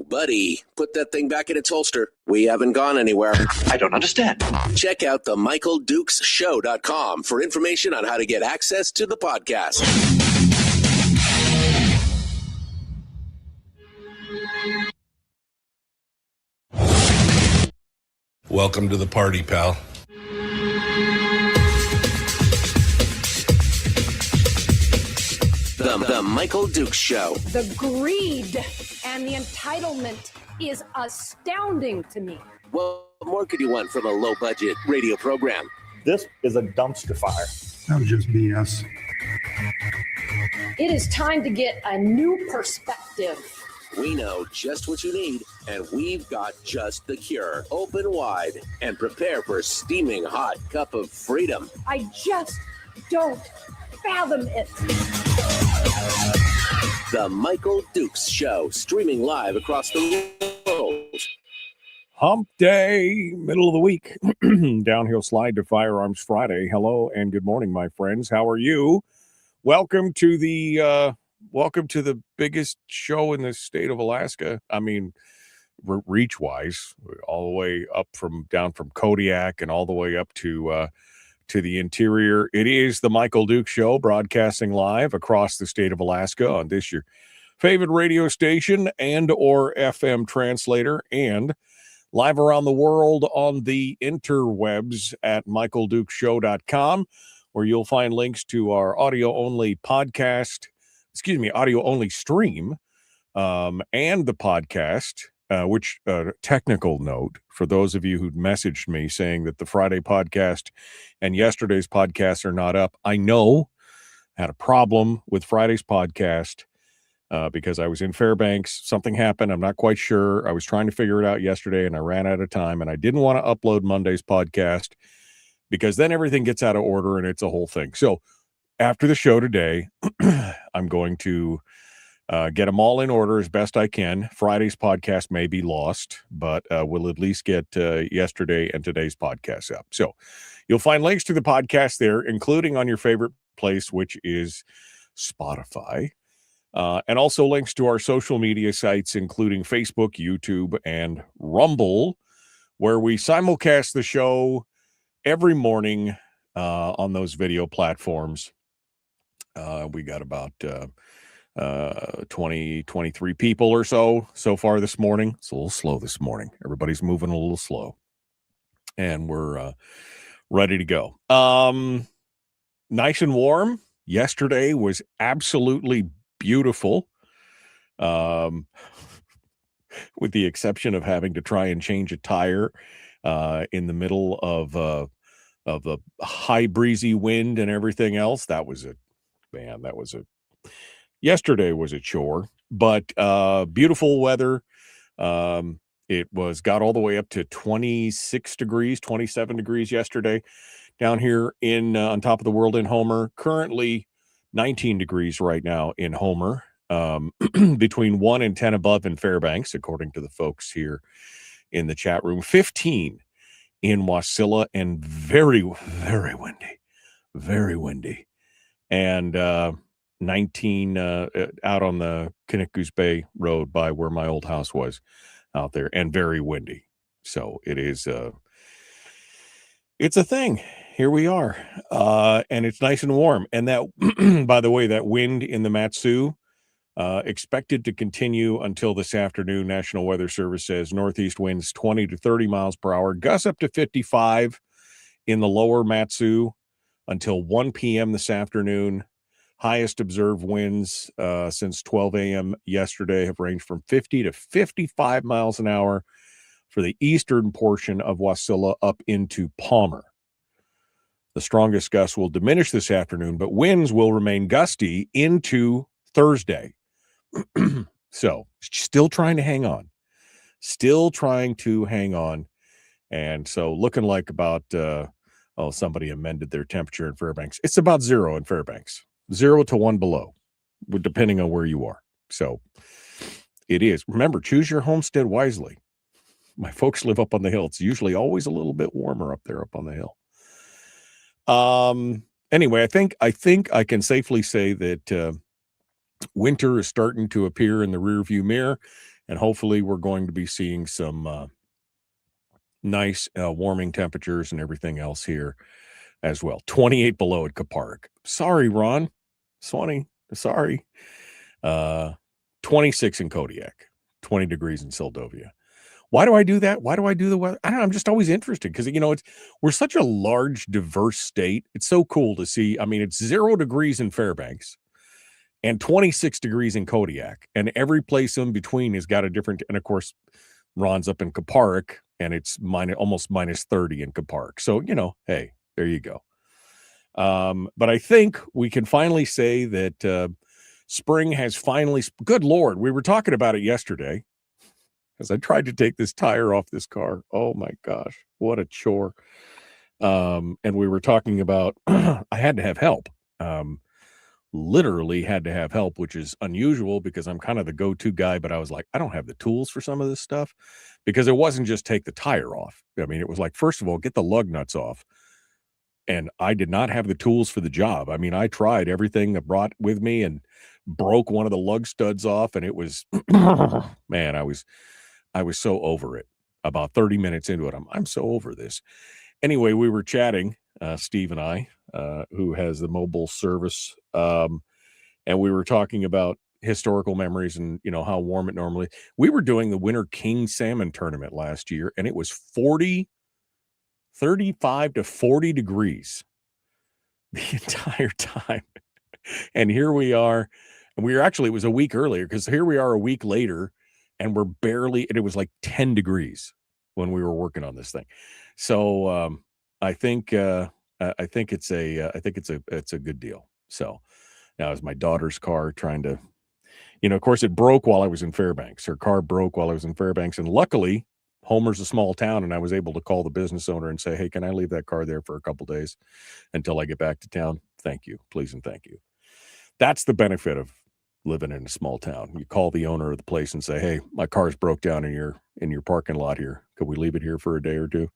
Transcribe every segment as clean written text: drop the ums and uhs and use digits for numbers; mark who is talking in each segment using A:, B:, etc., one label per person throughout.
A: buddy, put that thing back in its holster. We haven't gone anywhere.
B: I don't understand.
A: Check out the MichaelDukesShow.com for information on how to get access to the podcast.
C: Welcome to the party, pal.
A: The Michael Dukes Show.
D: The greed and the entitlement is astounding to me.
A: What more could you want from a low-budget radio program?
E: This is a dumpster fire.
F: That was just BS.
D: It is time to get a new perspective.
A: We know just what you need, and we've got just the cure. Open wide and prepare for a steaming hot cup of freedom.
D: I just don't fathom it.
A: The Michael Dukes Show, streaming live across the world.
G: Hump Day, middle of the week. Downhill slide to Firearms Friday. Hello and good morning, my friends. How are you? Welcome to the biggest show in the state of Alaska. I mean, reach-wise, all the way down from Kodiak and all the way up to the interior. It is the Michael Dukes Show, broadcasting live across the state of Alaska on this your favorite radio station and or FM translator, and live around the world on the interwebs at michaeldukeshow.com, where you'll find links to our audio-only stream, and the podcast, which technical note for those of you who'd messaged me saying that the Friday podcast and yesterday's podcast are not up. I know I had a problem with Friday's podcast because I was in Fairbanks. Something happened. I'm not quite sure. I was trying to figure it out yesterday and I ran out of time, and I didn't want to upload Monday's podcast because then everything gets out of order and it's a whole thing. So after the show today, I'm going to get them all in order as best I can. Friday's podcast may be lost, but we'll at least get yesterday and today's podcast up. So you'll find links to the podcast there, including on your favorite place, which is Spotify, and also links to our social media sites, including Facebook, YouTube, and Rumble, where we simulcast the show every morning on those video platforms. We got about 23 people or so far this morning. It's a little slow this morning. Everybody's moving a little slow, and we're ready to go. Nice and warm. Yesterday was absolutely beautiful, with the exception of having to try and change a tire in the middle of the high breezy wind and everything else. Yesterday was a chore, but beautiful weather. It got all the way up to 26 degrees, 27 degrees yesterday down here on top of the world in Homer. Currently 19 degrees right now in Homer, between 1 and 10 above in Fairbanks, according to the folks here in the chat room. 15 in Wasilla, and very, very windy. And 19 out on the Kinnikus Bay Road by where my old house was out there, and very windy. So it is it's a thing. Here we are, and it's nice and warm. And that, by the way, that wind in the Matsu expected to continue until this afternoon. National Weather Service says northeast winds 20 to 30 miles per hour, gusts up to 55 in the lower Matsu until 1 p.m. this afternoon. Highest observed winds since 12 a.m. yesterday have ranged from 50 to 55 miles an hour for the eastern portion of Wasilla up into Palmer. The strongest gusts will diminish this afternoon, but winds will remain gusty into Thursday. So still trying to hang on. And so looking like about, somebody amended their temperature in Fairbanks. It's about 0 in Fairbanks. 0 to 1 below, depending on where you are. So it is. Remember, choose your homestead wisely. My folks live up on the hill. It's usually always a little bit warmer up there up on the hill. Anyway, I think I can safely say that winter is starting to appear in the rearview mirror, And hopefully we're going to be seeing some nice warming temperatures and everything else here as well. 28 below at Capark. Sorry, Ron. Swanee. Sorry. 26 in Kodiak. 20 degrees in Seldovia. Why do I do that? Why do I do the weather? I don't know. I'm just always interested because, we're such a large, diverse state. It's so cool to see. I mean, it's 0 degrees in Fairbanks and 26 degrees in Kodiak. And every place in between has got a different, and of course, Ron's up in Capark and it's almost minus 30 in Capark. So, hey, there you go. But I think we can finally say that spring has finally, good Lord, we were talking about it yesterday as I tried to take this tire off this car. Oh my gosh, what a chore. And we were talking about, I had to have help. Literally had to have help, which is unusual because I'm kind of the go-to guy, but I was like, I don't have the tools for some of this stuff because it wasn't just take the tire off. I mean, it was like, first of all, get the lug nuts off. And I did not have the tools for the job. I mean, I tried everything I brought with me and broke one of the lug studs off. And it was, man, I was so over it. About 30 minutes into it, I'm so over this. Anyway, we were chatting, Steve and I, who has the mobile service, and we were talking about historical memories and, how warm it normally. We were doing the Winter King Salmon Tournament last year, and it was 35 to 40 degrees the entire time. And here we are, and it was a week earlier because here we are a week later. And we're and it was like 10 degrees when we were working on this thing. So I think it's a good deal. So now it's my daughter's car trying to, of course it broke while I was in Fairbanks. Her car broke while I was in Fairbanks. And luckily Homer's a small town and I was able to call the business owner and say, hey, can I leave that car there for a couple days until I get back to town? Thank you. Please and thank you. That's the benefit of living in a small town. You call the owner of the place and say, hey, my car's broke down in your parking lot here. Could we leave it here for a day or two?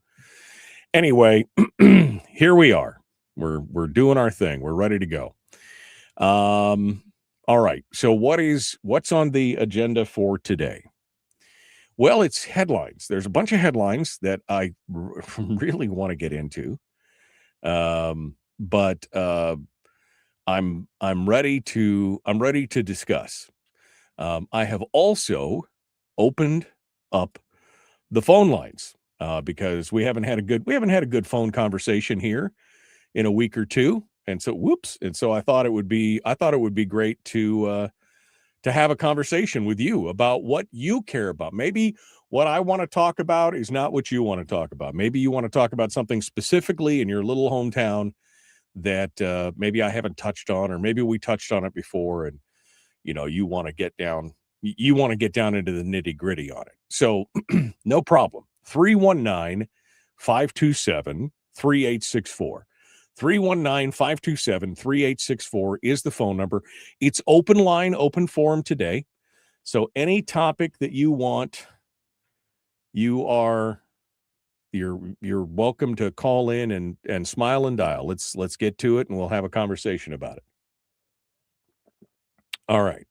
G: Anyway, here we are. We're doing our thing. We're ready to go. All right. So what's on the agenda for today? Well, it's headlines. There's a bunch of headlines that I really want to get into. But I'm ready to discuss. I have also opened up the phone lines because we haven't had a good phone conversation here in a week or two, and so I thought it would be great to have a conversation with you about what you care about. Maybe what I want to talk about is not what you want to talk about. Maybe you want to talk about something specifically in your little hometown that maybe I haven't touched on, or maybe we touched on it before, and you want to get down into the nitty-gritty on it. So no problem. 319-527-3864. 319-527-3864 is the phone number. It's open line, open forum today. So any topic that you want, you're welcome to call in and smile and dial. Let's get to it and we'll have a conversation about it. All right.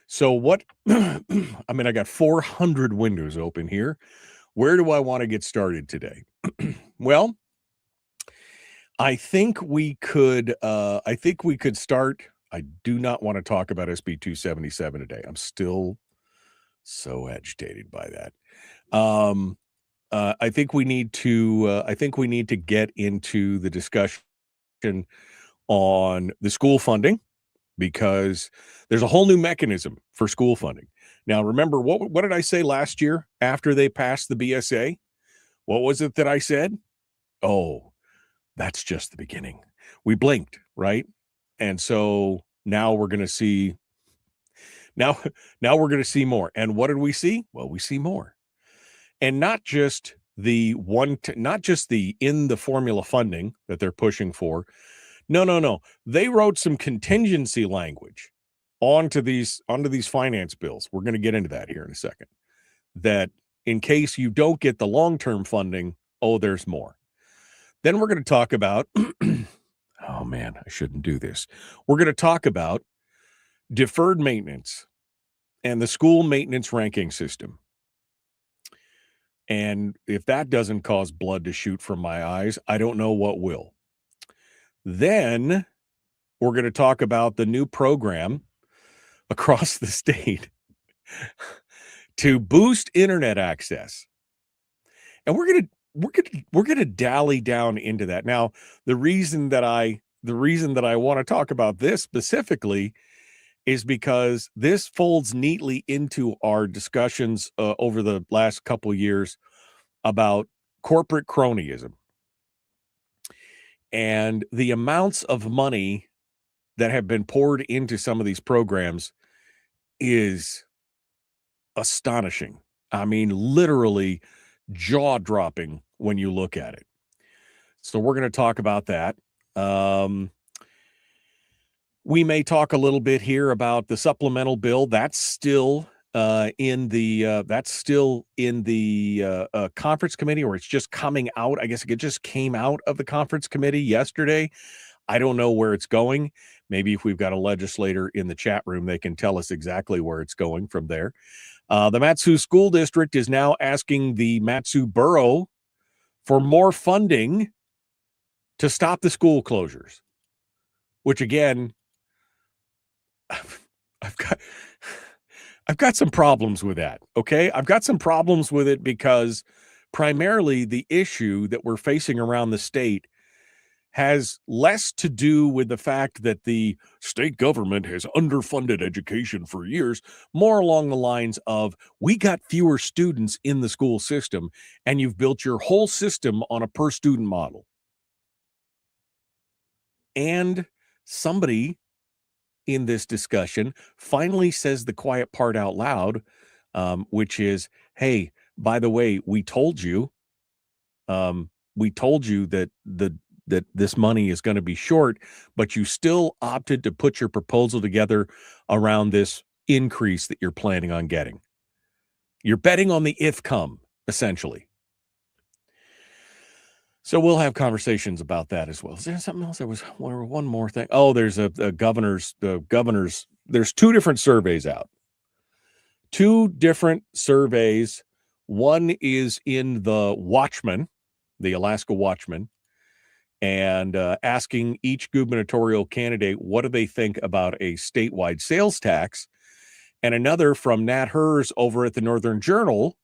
G: So I got 400 windows open here. Where do I want to get started today? Well, I think we could start. I do not want to talk about SB 277 today. I'm still so agitated by that. I think we need to get into the discussion on the school funding, because there's a whole new mechanism for school funding. Now, remember, what did I say last year after they passed the BSA? What was it that I said? Oh, that's just the beginning. We blinked, right? And so now we're going to see now we're going to see more. And what did we see? Well, we see more. And not just the in the formula funding that they're pushing for. No. They wrote some contingency language onto these finance bills. We're going to get into that here in a second. That in case you don't get the long-term funding, there's more. Then we're going to talk about, oh man, I shouldn't do this. We're going to talk about deferred maintenance and the school maintenance ranking system. And if that doesn't cause blood to shoot from my eyes, I don't know what will. Then we're going to talk about the new program across the state to boost internet access. And we're going to dally down into that. Now, the reason that I want to talk about this specifically is because this folds neatly into our discussions over the last couple years about corporate cronyism and the amounts of money that have been poured into some of these programs is astonishing. I mean, literally jaw-dropping when you look at it. So we're going to talk about that. We may talk a little bit here about the supplemental bill. That's still in the conference committee, or it's just coming out. I guess it just came out of the conference committee yesterday. I don't know where it's going. Maybe if we've got a legislator in the chat room, they can tell us exactly where it's going from there. The Mat-Su School District is now asking the Mat-Su Borough for more funding to stop the school closures, which again, I've got some problems with that. Okay. I've got some problems with it because primarily the issue that we're facing around the state has less to do with the fact that the state government has underfunded education for years, more along the lines of we got fewer students in the school system and you've built your whole system on a per student model. And somebody in this discussion finally says the quiet part out loud, which is, hey, by the way, we told you that that this money is going to be short, but you still opted to put your proposal together around this increase that you're planning on getting. You're betting on the if come, essentially. So we'll have conversations about that as well. Is there something else? There was one more thing. Oh, there's the governor's, there's two different surveys out. Two different surveys. One is in the Watchman, the Alaska Watchman, and asking each gubernatorial candidate what do they think about a statewide sales tax, and another from Nat Hers over at the Northern Journal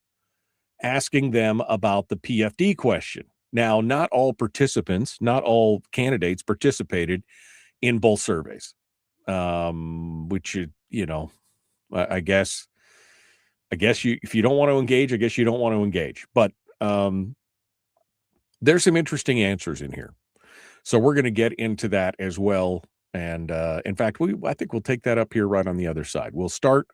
G: asking them about the PFD question. Now, not all participants, not all candidates participated in both surveys, which, I guess if you don't want to engage, I guess you don't want to engage. But there's some interesting answers in here. So we're going to get into that as well. And in fact, I think we'll take that up here right on the other side. We'll start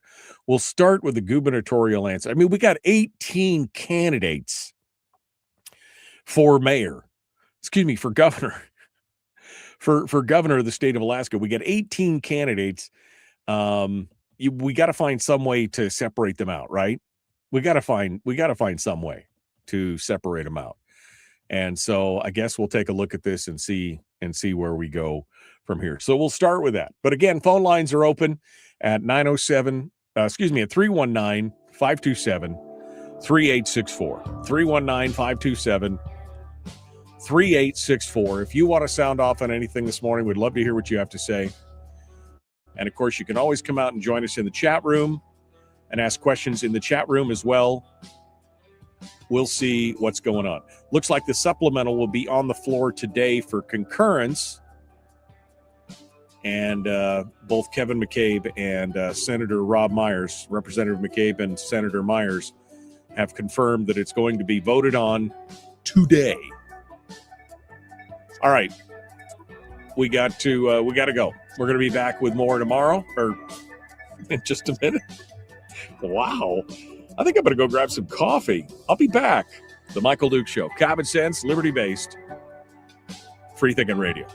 G: with the gubernatorial answer. I mean, we got 18 candidates for governor, for governor of the state of Alaska. We got 18 candidates. We got to find some way to separate them out, right? We got to find some way to separate them out. And so I guess we'll take a look at this and see where we go from here. So we'll start with that. But again, phone lines are open at 319-527-3864. 319-527-3864. If you want to sound off on anything this morning, we'd love to hear what you have to say. And of course, you can always come out and join us in the chat room and ask questions in the chat room as well. We'll see what's going on. Looks like the supplemental will be on the floor today for concurrence. And both Kevin McCabe and Senator Rob Myers, Representative McCabe and Senator Myers, have confirmed that it's going to be voted on today. All right. We got to go. We're going to be back with more tomorrow, or in just a minute. Wow. I think I'm going to go grab some coffee. I'll be back. The Michael Duke Show. Common sense, liberty-based, free thinking radio.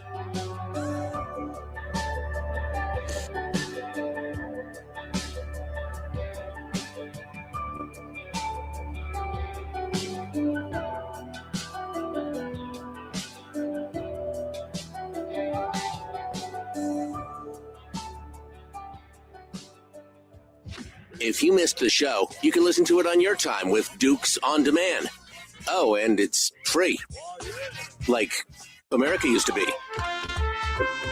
A: If you missed the show, you can listen to it on your time with Dukes On Demand. Oh, and it's free. Like America used to be.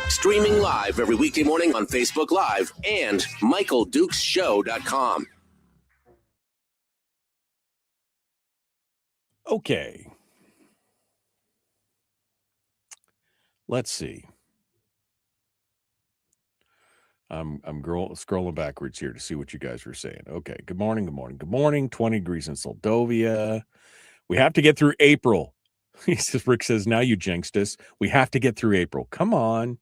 A: Streaming live every weekday morning on Facebook Live and MichaelDukesShow.com.
G: Okay. Let's see. I'm scrolling backwards here to see what you guys were saying. Okay. Good morning. 20 degrees in Soldovia. We have to get through April. Rick says, now you jinxed us. We have to get through April. Come on.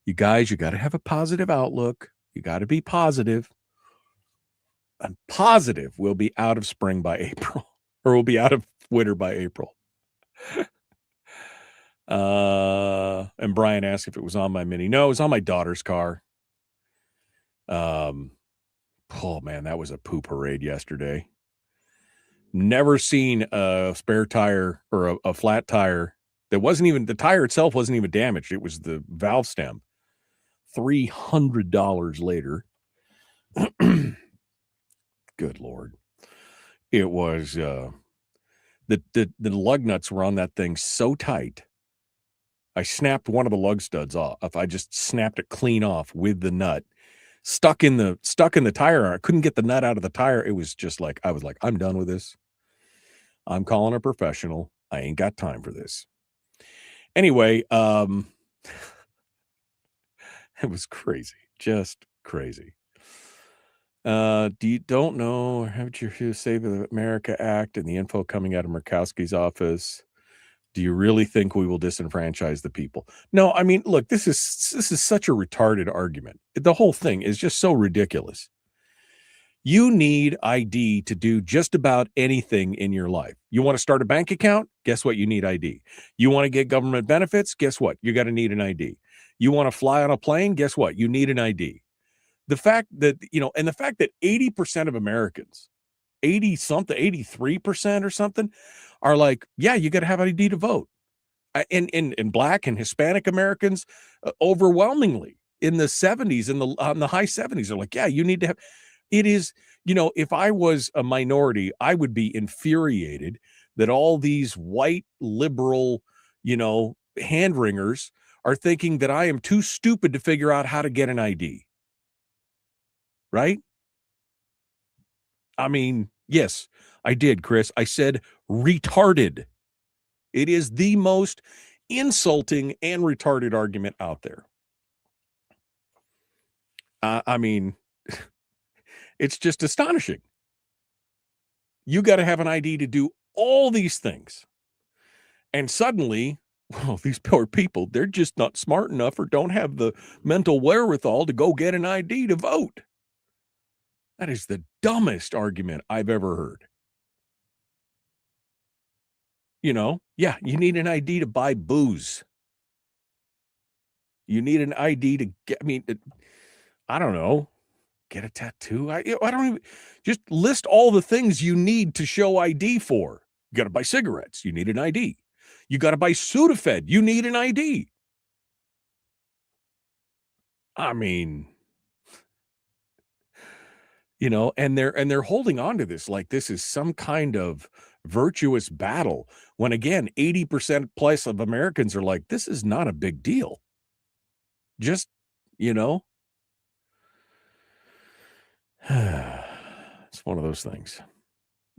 G: You guys, you got to have a positive outlook. You got to be positive. I'm positive we'll be out of spring by April, or we'll be out of winter by April. And Brian asked if it was on my Mini. No, it was on my daughter's car. Oh man, that was a poo parade yesterday. Never seen a spare tire or a flat tire that wasn't even, the tire itself wasn't even damaged. It was the valve stem. $300 later. Good Lord. It was, the lug nuts were on that thing so tight. I snapped one of the lug studs off. I just snapped it clean off with the nut. Stuck in the tire. I couldn't get the nut out of the tire. It was just like, I was like, I'm done with this. I'm calling a professional. I ain't got time for this. Anyway, it was crazy. Just crazy. Don't know, haven't you heard Save America Act and the info coming out of Murkowski's office? Do you really think we will disenfranchise the people? No, I mean, look, this is such a retarded argument. The whole thing is just so ridiculous. You need ID to do just about anything in your life. You want to start a bank account? Guess what? You need ID. You want to get government benefits? Guess what? You got to need an ID. You want to fly on a plane? Guess what? You need an ID. The fact that, and the fact that 80% of Americans, 83% or something, are like, yeah, you got to have ID to vote. In Black and Hispanic Americans, overwhelmingly in the 70s, on the high 70s, are like, yeah, you need to have. It is, if I was a minority, I would be infuriated that all these white liberal, hand wringers are thinking that I am too stupid to figure out how to get an ID. Right? I mean, yes, I did, Chris. I said retarded. It is the most insulting and retarded argument out there. I mean, it's just astonishing. You got to have an ID to do all these things. And suddenly, well, these poor people, they're just not smart enough or don't have the mental wherewithal to go get an ID to vote. That is the dumbest argument I've ever heard. Yeah, you need an ID to buy booze. You need an ID to get, I don't know, get a tattoo. I don't even, just list all the things you need to show ID for. You got to buy cigarettes. You need an ID. You got to buy Sudafed. You need an ID. I mean, and they're holding on to this like this is some kind of virtuous battle when, again, 80% plus of Americans are like, this is not a big deal. Just, it's one of those things.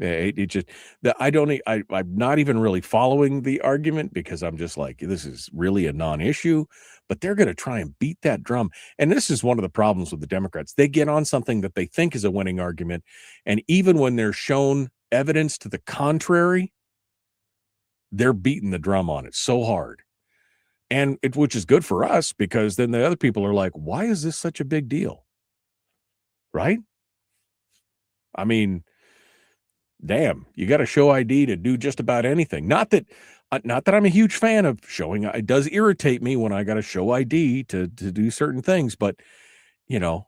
G: It just that I'm not even really following the argument because I'm just like, this is really a non-issue, but they're going to try and beat that drum. And this is one of the problems with the Democrats. They get on something that they think is a winning argument. And even when they're shown evidence to the contrary, they're beating the drum on it so hard. And which is good for us because then the other people are like, why is this such a big deal? Right? I mean, damn, you got to show ID to do just about anything. Not that I'm a huge fan of showing. It does irritate me when I got to show ID to do certain things, but yeah,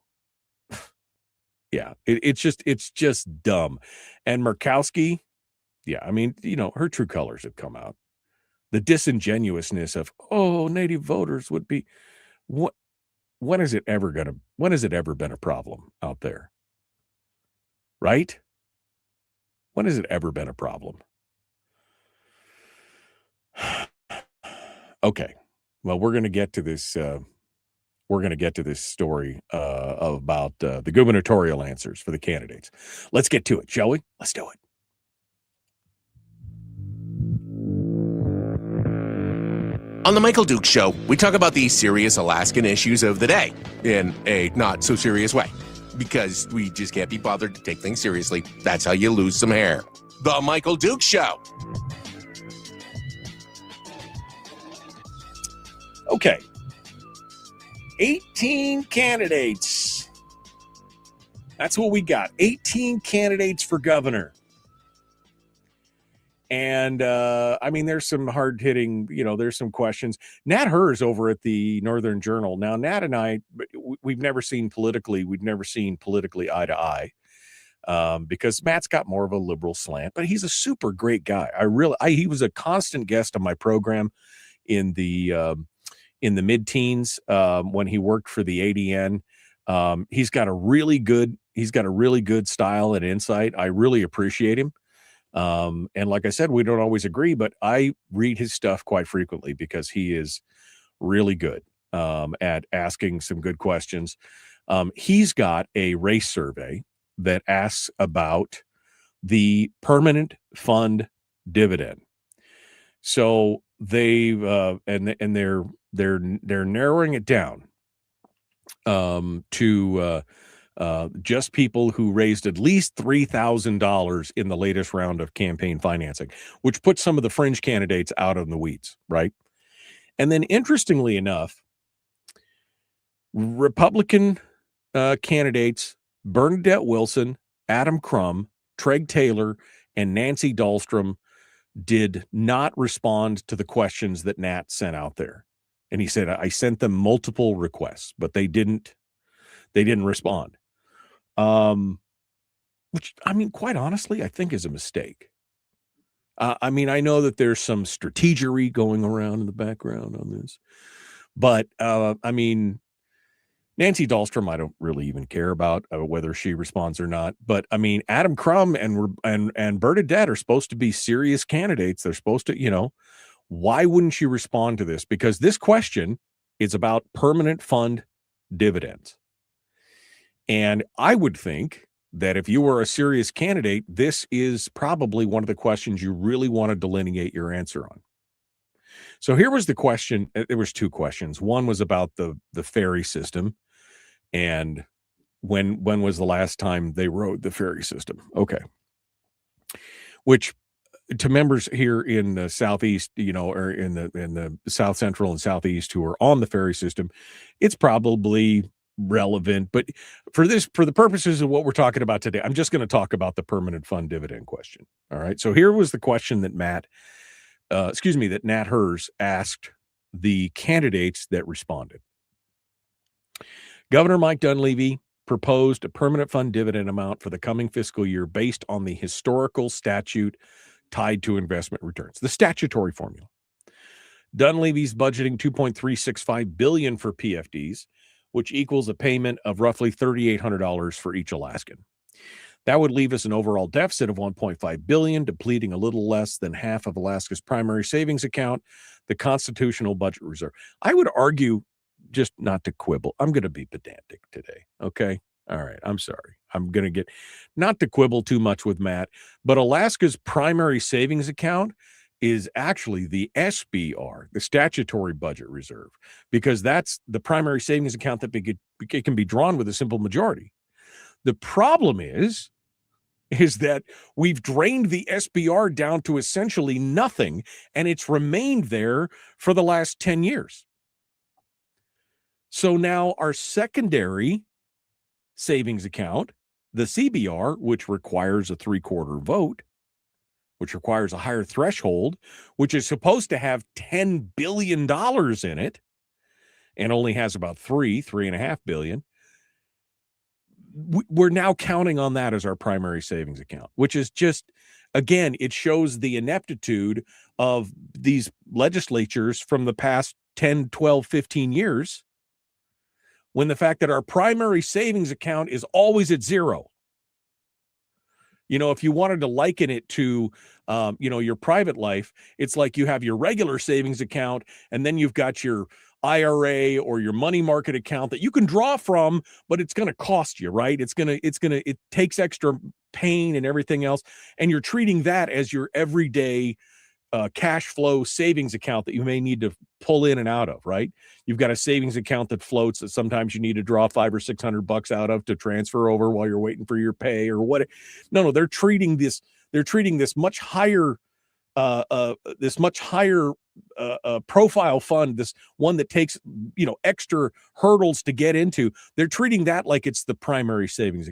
G: it's just dumb. And Murkowski, yeah, her true colors have come out. The disingenuousness of, native voters would be what? When has it ever been a problem out there? right? When has it ever been a problem? Okay. Well, we're going to get to this. We're going to get to this story about the gubernatorial answers for the candidates. Let's get to it, shall we? Let's do it.
B: On the Michael Dukes Show, we talk about the serious Alaskan issues of the day in a not so serious way, because we just can't be bothered to take things seriously. That's how you lose some hair. The Michael Dukes Show.
G: Okay. 18 candidates. That's what we got. 18 candidates for governor. And, I mean, there's some hard-hitting, there's some questions. Nat Herz over at the Northern Journal. Now, Nat and I, we've never seen politically eye to eye, because Matt's got more of a liberal slant, but he's a super great guy. He was a constant guest on my program in the mid-teens when he worked for the ADN. He's got a really good style and insight. I really appreciate him. And like I said, we don't always agree, but I read his stuff quite frequently because he is really good at asking some good questions. He's got a race survey that asks about the permanent fund dividend. So they've and they're narrowing it down to just people who raised at least $3,000 in the latest round of campaign financing, which puts some of the fringe candidates out in the weeds, right? And then, interestingly enough, Republican candidates Bernadette Wilson, Adam Crum, Treg Taylor, and Nancy Dahlstrom did not respond to the questions that Nat sent out there. And he said, I sent them multiple requests, but they didn't respond. Which, I mean, quite honestly, I think is a mistake. I mean, I know that there's some strategery going around in the background on this, but I mean, Nancy Dahlstrom, I don't really even care about whether she responds or not. But I mean, Adam Crum and Bernadette are supposed to be serious candidates. They're supposed to, why wouldn't you respond to this? Because this question is about permanent fund dividends. And I would think that if you were a serious candidate, this is probably one of the questions you really want to delineate your answer on. So here was the question. There was two questions. One was about the ferry system, and when was the last time they rode the ferry system? Okay. Which, to members here in the Southeast, or in the South Central and Southeast who are on the ferry system, it's probably relevant. But for the purposes of what we're talking about today, I'm just going to talk about the permanent fund dividend question. All right. So here was the question that that Nat Herz asked the candidates that responded. Governor Mike Dunleavy proposed a permanent fund dividend amount for the coming fiscal year based on the historical statute tied to investment returns, the statutory formula. Dunleavy's budgeting $2.365 billion for PFDs, which equals a payment of roughly $3,800 for each Alaskan. That would leave us an overall deficit of $1.5 billion, depleting a little less than half of Alaska's primary savings account, the constitutional budget reserve. I would argue, just not to quibble, I'm going to be pedantic today, okay? All right, I'm sorry. I'm going to get, not to quibble too much with Matt, but Alaska's primary savings account is actually the SBR, the statutory budget reserve, because that's the primary savings account that it can be drawn with a simple majority. The problem is that we've drained the SBR down to essentially nothing, and it's remained there for the last 10 years. So now our secondary savings account, the CBR, which requires a 3/4 vote, which requires a higher threshold, which is supposed to have $10 billion in it, and only has about $3.5 billion. We're now counting on that as our primary savings account, which is just, again, it shows the ineptitude of these legislatures from the past 10, 12, 15 years, when the fact that our primary savings account is always at zero. If you wanted to liken it to, your private life, it's like you have your regular savings account and then you've got your IRA or your money market account that you can draw from, but it's going to cost you, right? It takes extra pain and everything else. And you're treating that as your everyday cash flow savings account that you may need to pull in and out of, right? You've got a savings account that floats that sometimes you need to draw $500 or $600 out of to transfer over while you're waiting for your pay or what. No, they're treating this much higher, profile fund, this one that takes, extra hurdles to get into. They're treating that like it's the primary savings.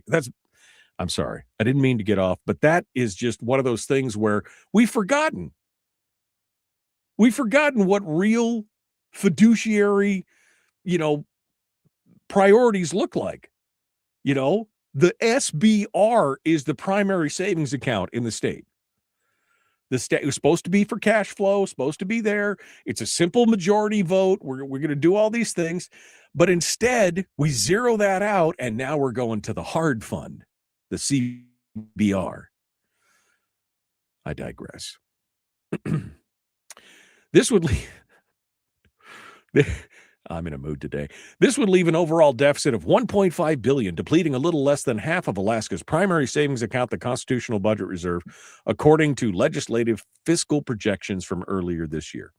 G: I'm sorry, I didn't mean to get off, but that is just one of those things where we've forgotten what real fiduciary, priorities look like. The SBR is the primary savings account in the state. The state was supposed to be for cash flow, supposed to be there. It's a simple majority vote. We're going to do all these things, but instead we zero that out, and now we're going to the hard fund, the CBR. I digress. This would leave. I'm in a mood today. This would leave an overall deficit of $1.5 billion, depleting a little less than half of Alaska's primary savings account, the Constitutional Budget Reserve, according to legislative fiscal projections from earlier this year.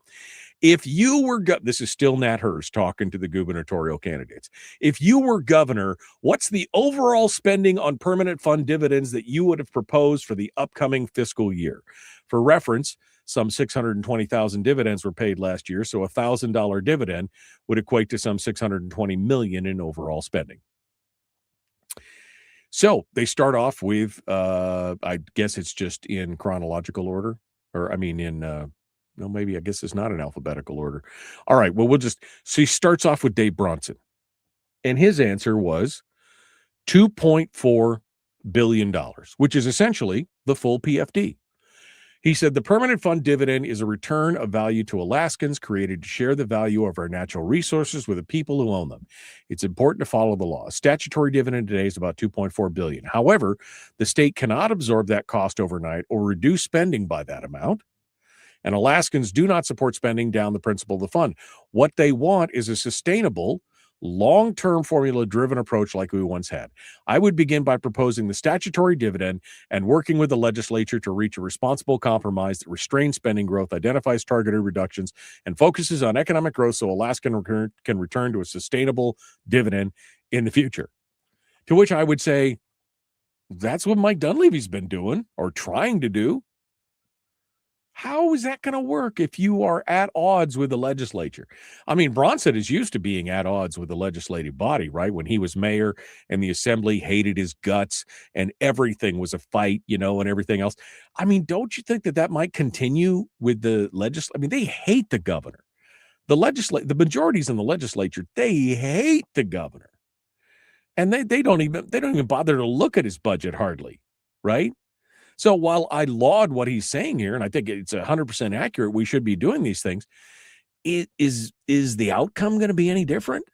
G: If you were this is still Nat Hurst talking to the gubernatorial candidates. If you were governor, what's the overall spending on permanent fund dividends that you would have proposed for the upcoming fiscal year? For reference, some 620,000 dividends were paid last year, so a $1,000 dividend would equate to some $620 million in overall spending. So they start off with, I guess it's just in chronological order, or maybe I guess it's not in alphabetical order. All right, well, so he starts off with Dave Bronson, and his answer was $2.4 billion, which is essentially the full PFD. He said the permanent fund dividend is a return of value to Alaskans created to share the value of our natural resources with the people who own them. It's important to follow the law. A statutory dividend today is about $2.4 billion. However, the state cannot absorb that cost overnight or reduce spending by that amount. And Alaskans do not support spending down the principle of the fund. What they want is a sustainable, long-term formula-driven approach like we once had. I would begin by proposing the statutory dividend and working with the legislature to reach a responsible compromise that restrains spending growth, identifies targeted reductions, and focuses on economic growth so Alaska can return to a sustainable dividend in the future. To which I would say, that's what Mike Dunleavy's been doing or trying to do. How is that going to work if you are at odds with the legislature? I mean, Bronson is used to being at odds with the legislative body, right? When he was mayor and the assembly hated his guts and everything was a fight, and everything else. I mean, don't you think that might continue with the legislature? I mean, they hate the governor. The majorities in the legislature, they hate the governor. And they don't even bother to look at his budget hardly, right? So while I laud what he's saying here, and I think it's 100% accurate, we should be doing these things, is the outcome going to be any different?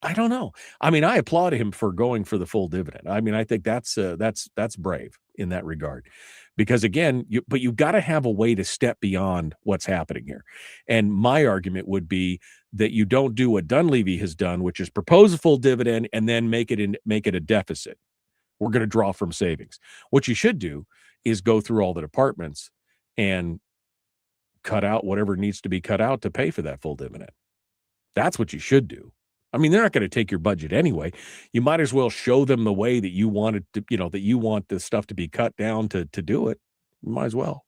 G: I don't know. I mean, I applaud him for going for the full dividend. I mean, I think that's brave in that regard, because again, you've got to have a way to step beyond what's happening here. And my argument would be that you don't do what Dunleavy has done, which is propose a full dividend and then make it a deficit. We're going to draw from savings. What you should do is go through all the departments and cut out whatever needs to be cut out to pay for that full dividend. That's what you should do. I mean, they're not going to take your budget anyway. You might as well show them the way that you want it to, that you want the stuff to be cut down to do it. You might as well.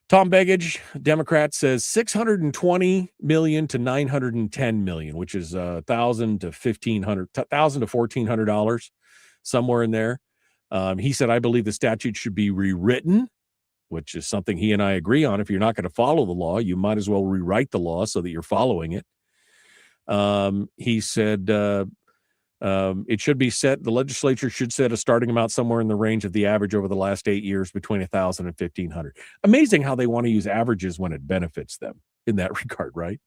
G: Tom Begich, Democrat, says $620 million to $910 million, which is $1,000 to $1,400, somewhere in there. He said, I believe the statute should be rewritten, which is something he and I agree on. If you're not going to follow the law, you might as well rewrite the law so that you're following it. He said it should be set, the legislature should set a starting amount somewhere in the range of the average over the last 8 years between 1,000 and 1,500. Amazing how they want to use averages when it benefits them in that regard, right?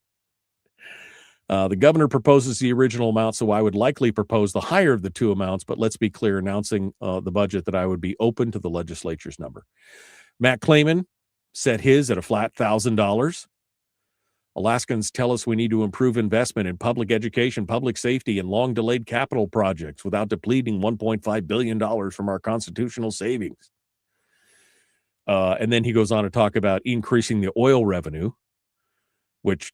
G: The governor proposes the original amount, so I would likely propose the higher of the two amounts, but let's be clear, announcing the budget that I would be open to the legislature's number. Matt Clayman set his at a flat $1,000. Alaskans tell us we need to improve investment in public education, public safety, and long-delayed capital projects without depleting $1.5 billion from our constitutional savings. And then he goes on to talk about increasing the oil revenue, which,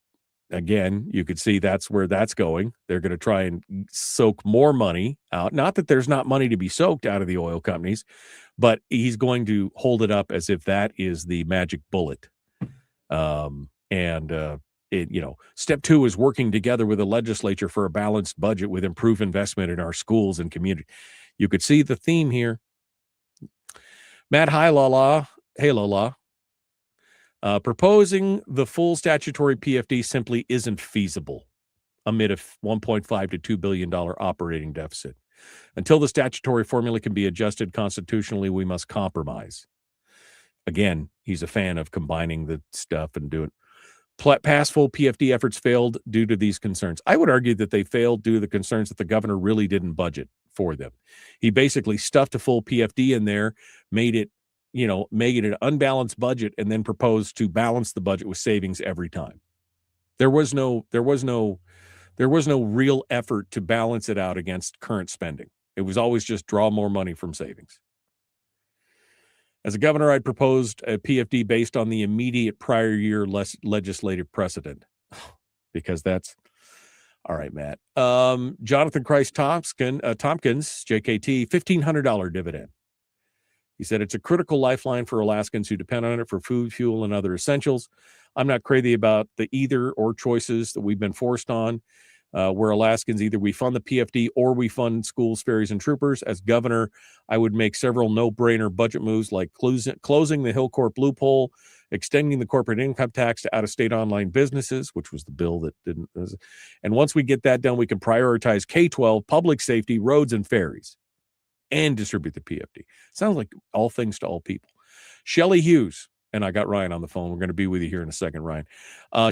G: again, you could see that's where that's going. They're going to try and soak more money out. Not that there's not money to be soaked out of the oil companies, but he's going to hold it up as if that is the magic bullet. Step two is working together with the legislature for a balanced budget with improved investment in our schools and community. You could see the theme here. Matt Lola, proposing the full statutory PFD simply isn't feasible amid a $1.5 to $2 billion operating deficit. Until the statutory formula can be adjusted constitutionally, we must compromise. Again, he's a fan of combining the stuff and doing. Past full PFD efforts failed due to these concerns. I would argue that they failed due to the concerns that the governor really didn't budget for them. He basically stuffed a full PFD in there, made it an unbalanced budget, and then proposed to balance the budget with savings every time. There was no real effort to balance it out against current spending. It was always just draw more money from savings. As a governor, I'd proposed a PFD based on the immediate prior year legislative precedent, because that's all right, Matt. Jonathan Christ Tompkins, JKT, $1,500 dividend. He said it's a critical lifeline for Alaskans who depend on it for food, fuel, and other essentials. I'm not crazy about the either or choices that we've been forced on. Where Alaskans, either we fund the PFD or we fund schools, ferries, and troopers. As governor, I would make several no-brainer budget moves like closing the Hillcorp loophole, extending the corporate income tax to out-of-state online businesses, which was the bill that didn't. And once we get that done, we can prioritize K-12, public safety, roads, and ferries, and distribute the PFD. Sounds like all things to all people. Shelley Hughes, and I got Ryan on the phone. We're going to be with you here in a second, Ryan.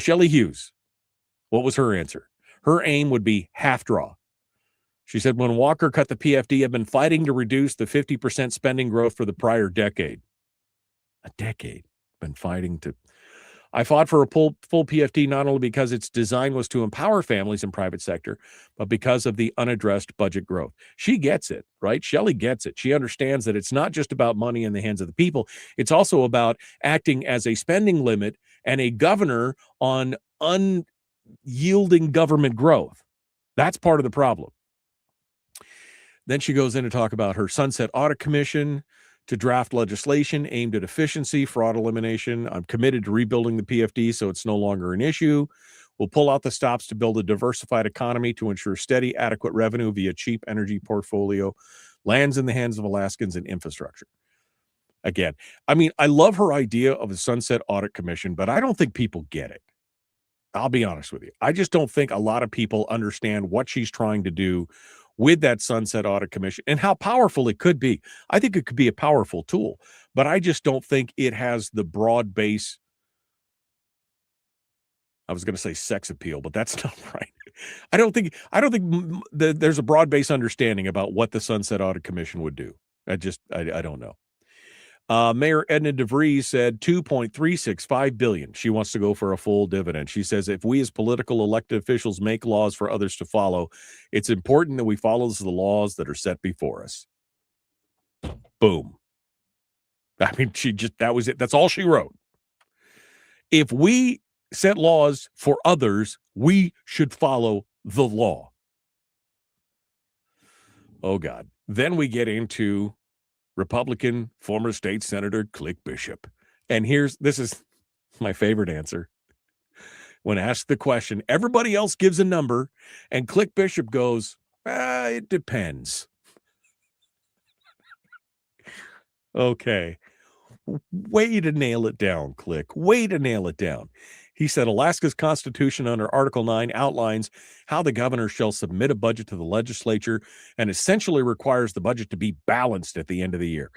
G: Shelley Hughes, what was her answer? Her aim would be half draw. She said, when Walker cut the PFD, I've been fighting to reduce the 50% spending growth for the prior decade. A decade. Been fighting to. I fought for a full PFD not only because its design was to empower families and private sector, but because of the unaddressed budget growth. She gets it, right? Shelley gets it. She understands that it's not just about money in the hands of the people. It's also about acting as a spending limit and a governor on unyielding government growth. That's part of the problem. Then she goes in to talk about her Sunset Audit Commission to draft legislation aimed at efficiency, fraud elimination. I'm committed to rebuilding the PFD so it's no longer an issue. We'll pull out the stops to build a diversified economy to ensure steady, adequate revenue via cheap energy portfolio, lands in the hands of Alaskans, and infrastructure. Again, I mean, I love her idea of a Sunset Audit Commission, but I don't think people get it. I'll be honest with you. I just don't think a lot of people understand what she's trying to do with that Sunset Audit Commission and how powerful it could be. I think it could be a powerful tool, but I just don't think it has the broad base. I was going to say sex appeal, but that's not right. I don't think there's a broad base understanding about what the Sunset Audit Commission would do. I don't know. Mayor Edna DeVries said $2.365 billion. She wants to go for a full dividend. She says if we as political elected officials make laws for others to follow, it's important that we follow the laws that are set before us. Boom. I mean, that was it. That's all she wrote. If we set laws for others, we should follow the law. Oh, God. Then we get into Republican former state senator Click Bishop. And this is my favorite answer. When asked the question, everybody else gives a number, and Click Bishop goes, it depends. Okay. Way to nail it down, Click. Way to nail it down. He said Alaska's Constitution under Article 9 outlines how the governor shall submit a budget to the legislature and essentially requires the budget to be balanced at the end of the year.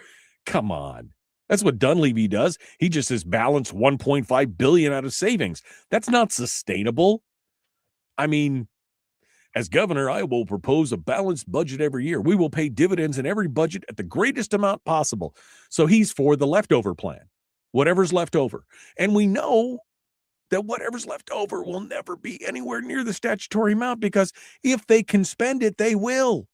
G: Come on. That's what Dunleavy does. He just says balance $1.5 billion out of savings. That's not sustainable. I mean, as governor, I will propose a balanced budget every year. We will pay dividends in every budget at the greatest amount possible. So he's for the leftover plan, whatever's left over. And we know that whatever's left over will never be anywhere near the statutory amount, because if they can spend it, they will.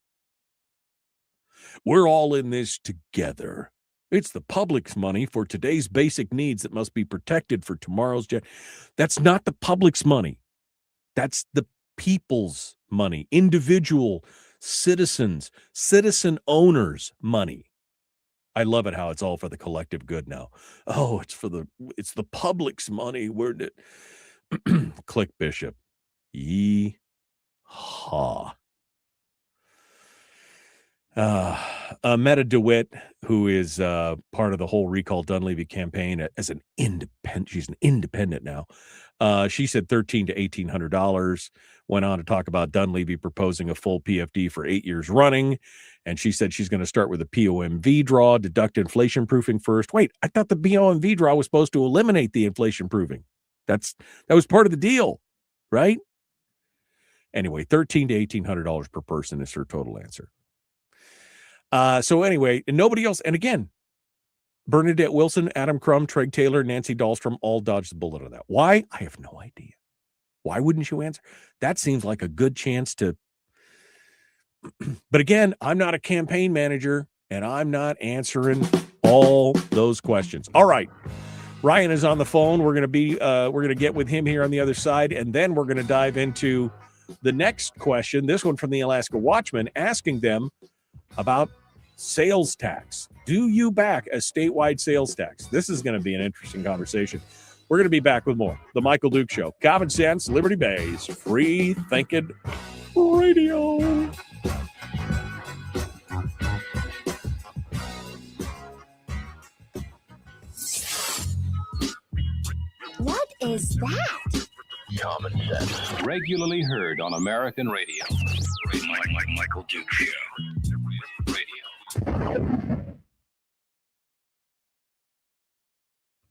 G: We're all in this together. It's the public's money for today's basic needs that must be protected for tomorrow's. That's not the public's money. That's the people's money, individual citizens, citizen owners' money. I love it how it's all for the collective good now. Oh, it's the public's money. Where did Click Bishop? Yee-haw. Meta DeWitt, who is part of the whole Recall Dunleavy campaign as an independent, she's an independent now. She said $1,300 to $1,800. Went on to talk about Dunleavy proposing a full PFD for 8 years running, and she said she's going to start with a POMV draw, deduct inflation proofing first. Wait, I thought the POMV draw was supposed to eliminate the inflation proofing. That was part of the deal, right? Anyway, $1,300 to $1,800 per person is her total answer. So anyway, and nobody else. And again, Bernadette Wilson, Adam Crum, Treg Taylor, Nancy Dahlstrom all dodged the bullet on that. Why? I have no idea. Why wouldn't you answer? That seems like a good chance to. But again, I'm not a campaign manager, and I'm not answering all those questions. All right. Ryan is on the phone. We're going to get with him here on the other side, and then we're going to dive into the next question. This one from the Alaska Watchman, asking them about sales tax. Do you back a statewide sales tax? This is going to be an interesting conversation. We're going to be back with more. The Michael Duke Show. Common sense, Liberty Bay's free thinking radio.
F: What is that?
H: Common sense. Regularly heard on American radio. Michael Duke Show. Radio.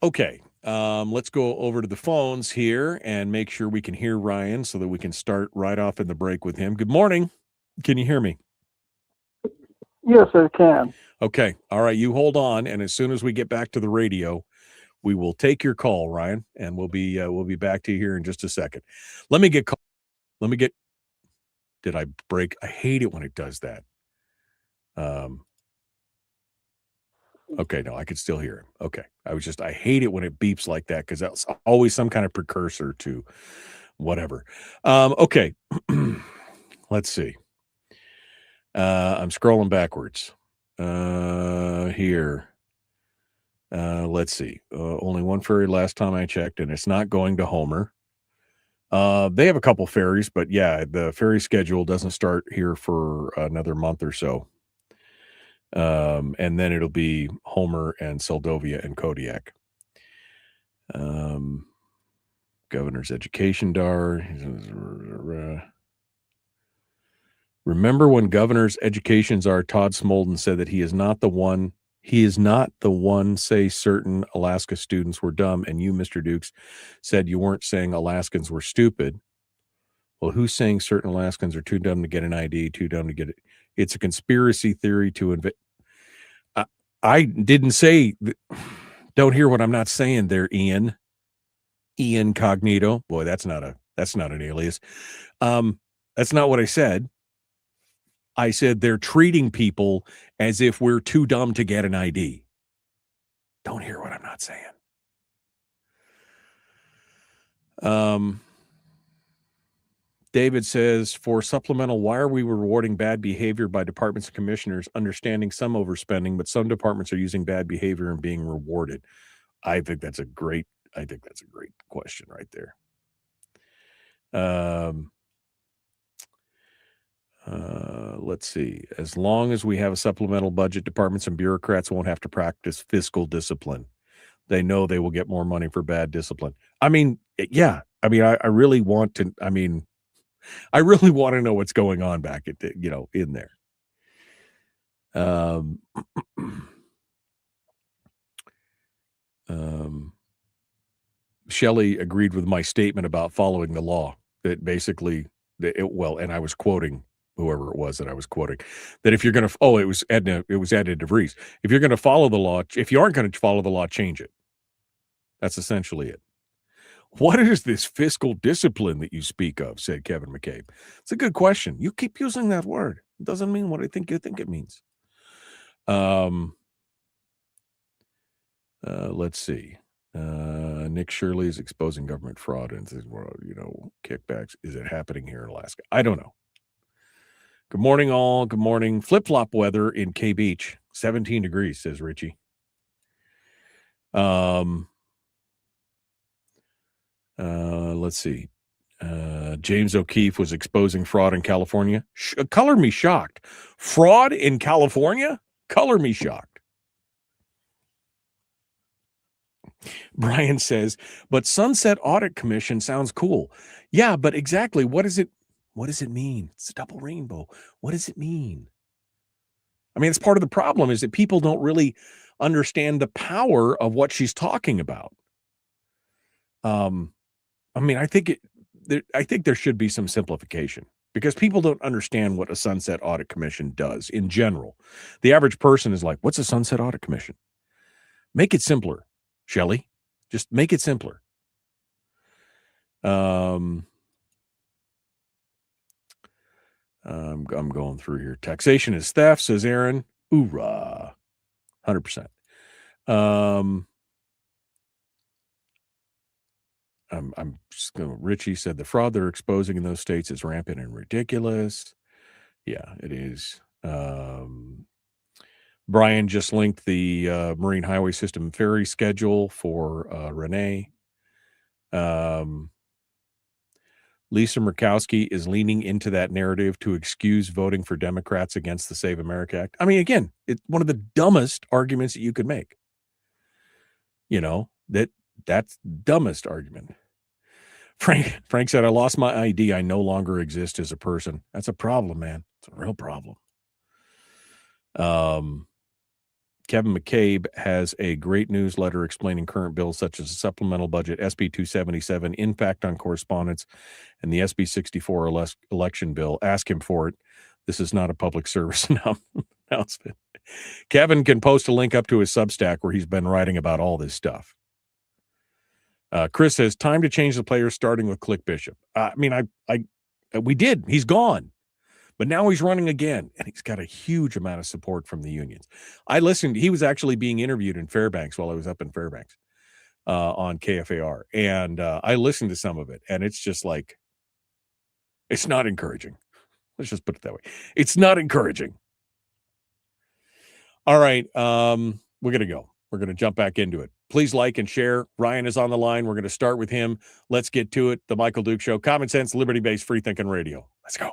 G: Okay. Let's go over to the phones here and make sure we can hear Ryan so that we can start right off in the break with him. Good morning. Can you hear me?
I: Yes, I can.
G: Okay. All right. You hold on. And as soon as we get back to the radio, we will take your call, Ryan, and we'll be back to you here in just a second. Did I break? I hate it when it does that. Okay, no, I could still hear him. Okay. I hate it when it beeps like that, because that's always some kind of precursor to whatever. Okay. Let's see. I'm scrolling backwards here. Let's see. Only one ferry last time I checked, and it's not going to Homer. They have a couple ferries, but yeah, the ferry schedule doesn't start here for another month or so. And then it'll be Homer and Seldovia and Kodiak. Governor's education DAR. Remember when Governor's education czar Todd Smolden said that he is not the one say certain Alaska students were dumb, and you, Mr. Dukes, said you weren't saying Alaskans were stupid. Well, who's saying certain Alaskans are too dumb to get an ID, too dumb to get it? It's a conspiracy theory to invade. I didn't say, don't hear what I'm not saying there, Ian. Ian Cognito. Boy, that's not an alias. That's not what I said. I said they're treating people as if we're too dumb to get an ID. Don't hear what I'm not saying. David says, for supplemental, why are we rewarding bad behavior by departments and commissioners, understanding some overspending, but some departments are using bad behavior and being rewarded? I think that's a great question right there. Let's see. As long as we have a supplemental budget, departments and bureaucrats won't have to practice fiscal discipline. They know they will get more money for bad discipline. I mean, yeah. I mean, I really want to. I mean, I really want to know what's going on back at the, in there. Shelley agreed with my statement about following the law. that basically, and I was quoting whoever it was that I was quoting, that if you're going to, it was Edna DeVries. If you're going to follow the law, if you aren't going to follow the law, change it. That's essentially it. What is this fiscal discipline that you speak of, said Kevin McCabe. It's a good question. You keep using that word. It doesn't mean what I think you think it means. Let's see. Nick Shirley is exposing government fraud and says, well, kickbacks. Is it happening here in Alaska? I don't know. Good morning, all. Good morning. Flip-flop weather in K Beach. 17 degrees, says Richie. Let's see. James O'Keefe was exposing fraud in California. Color me shocked. Fraud in California? Color me shocked. Brian says, but Sunset Audit Commission sounds cool. Yeah, but exactly what does it mean? It's a double rainbow. What does it mean? I mean, it's part of the problem is that people don't really understand the power of what she's talking about. I mean, I think there should be some simplification because people don't understand what a Sunset Audit Commission does in general. The average person is like, what's a Sunset Audit Commission? Make it simpler, Shelley. Just make it simpler. I'm going through here. Taxation is theft, says Aaron. Hoorah. 100%. I'm just going. Richie said the fraud they're exposing in those states is rampant and ridiculous. Yeah, it is. Brian just linked the Marine Highway System ferry schedule for Renee. Lisa Murkowski is leaning into that narrative to excuse voting for Democrats against the Save America Act. I mean, again, it's one of the dumbest arguments that you could make. That's dumbest argument. Frank said, I lost my ID. I no longer exist as a person. That's a problem, man. It's a real problem. Kevin McCabe has a great newsletter explaining current bills such as a supplemental budget, SB 277, impact on correspondence, and the SB 64 election bill. Ask him for it. This is not a public service announcement. Kevin can post a link up to his Substack where he's been writing about all this stuff. Chris says, time to change the players starting with Click Bishop. We did. He's gone. But now he's running again, and he's got a huge amount of support from the unions. I listened. He was actually being interviewed in Fairbanks while I was up in Fairbanks on KFAR, and I listened to some of it, and it's just like, it's not encouraging. Let's just put it that way. It's not encouraging. All right, we're going to go. We're going to jump back into it. Please like and share. Ryan is on the line. We're going to start with him. Let's get to it. The Michael Duke Show. Common sense, liberty-based, free-thinking radio. Let's go.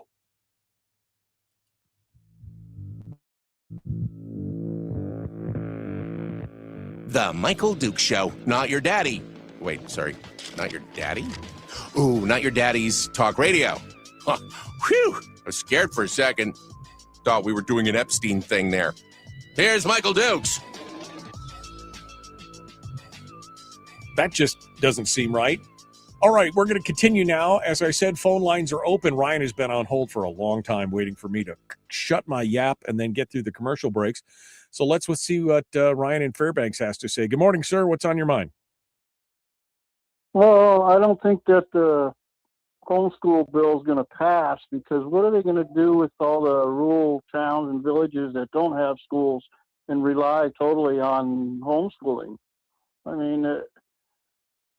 B: The Michael Duke Show. Not your daddy. Wait, sorry. Not your daddy? Ooh, not your daddy's talk radio. Huh. Whew. I was scared for a second. Thought we were doing an Epstein thing there. Here's Michael Dukes.
G: That just doesn't seem right. All right, we're going to continue now. As I said, phone lines are open. Ryan has been on hold for a long time waiting for me to shut my yap and then get through the commercial breaks. So let's see what Ryan in Fairbanks has to say. Good morning, sir. What's on your mind?
I: Well, I don't think that the homeschool bill is going to pass because what are they going to do with all the rural towns and villages that don't have schools and rely totally on homeschooling? I mean,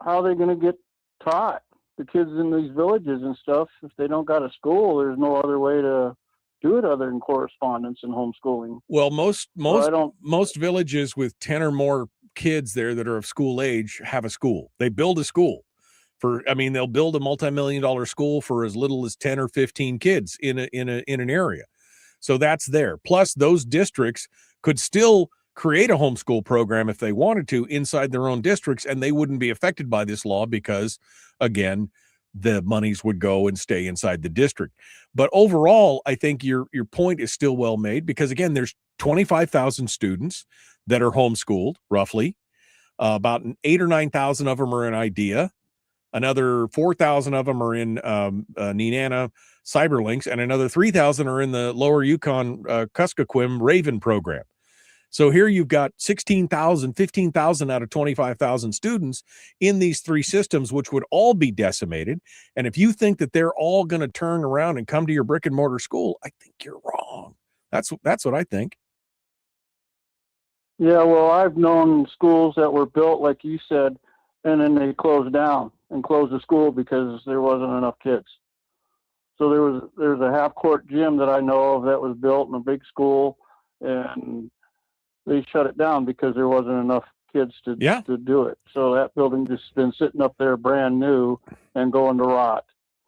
I: how are they going to get taught? The kids in these villages and stuff, if they don't got a school, there's no other way to do it other than correspondence and homeschooling.
G: Well, most villages with 10 or more kids there that are of school age have a school. They build a school they'll build a multi-million-dollar school for as little as 10 or 15 kids in an area. So that's there. Plus those districts could still create a homeschool program if they wanted to inside their own districts, and they wouldn't be affected by this law because, again, the monies would go and stay inside the district. But overall, I think your point is still well made because, again, there's 25,000 students that are homeschooled, roughly. About 8,000 or 9,000 of them are in IDEA. Another 4,000 of them are in Nenana Cyberlinks, and another 3,000 are in the Lower Yukon Kuskokwim Raven program. So here you've got 16,000, 15,000 out of 25,000 students in these three systems, which would all be decimated. And if you think that they're all going to turn around and come to your brick and mortar school, I think you're wrong. That's what I think.
I: Yeah, well, I've known schools that were built, like you said, and then they closed down and closed the school because there wasn't enough kids. So there's a half-court gym that I know of that was built in a big school, and they shut it down because there wasn't enough kids to do it. So that building just been sitting up there brand new and going to rot.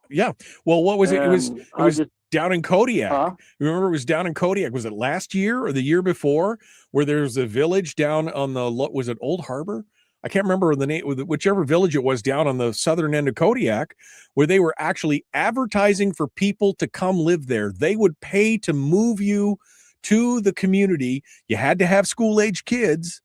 G: Yeah. Well, what was it? It was
I: just,
G: down in Kodiak.
I: Huh?
G: Remember, it was down in Kodiak. Was it last year or the year before, where there's a village down on was it Old Harbor? I can't remember the name, whichever village it was down on the southern end of Kodiak, where they were actually advertising for people to come live there. They would pay to move you to the community. You had to have school-age kids,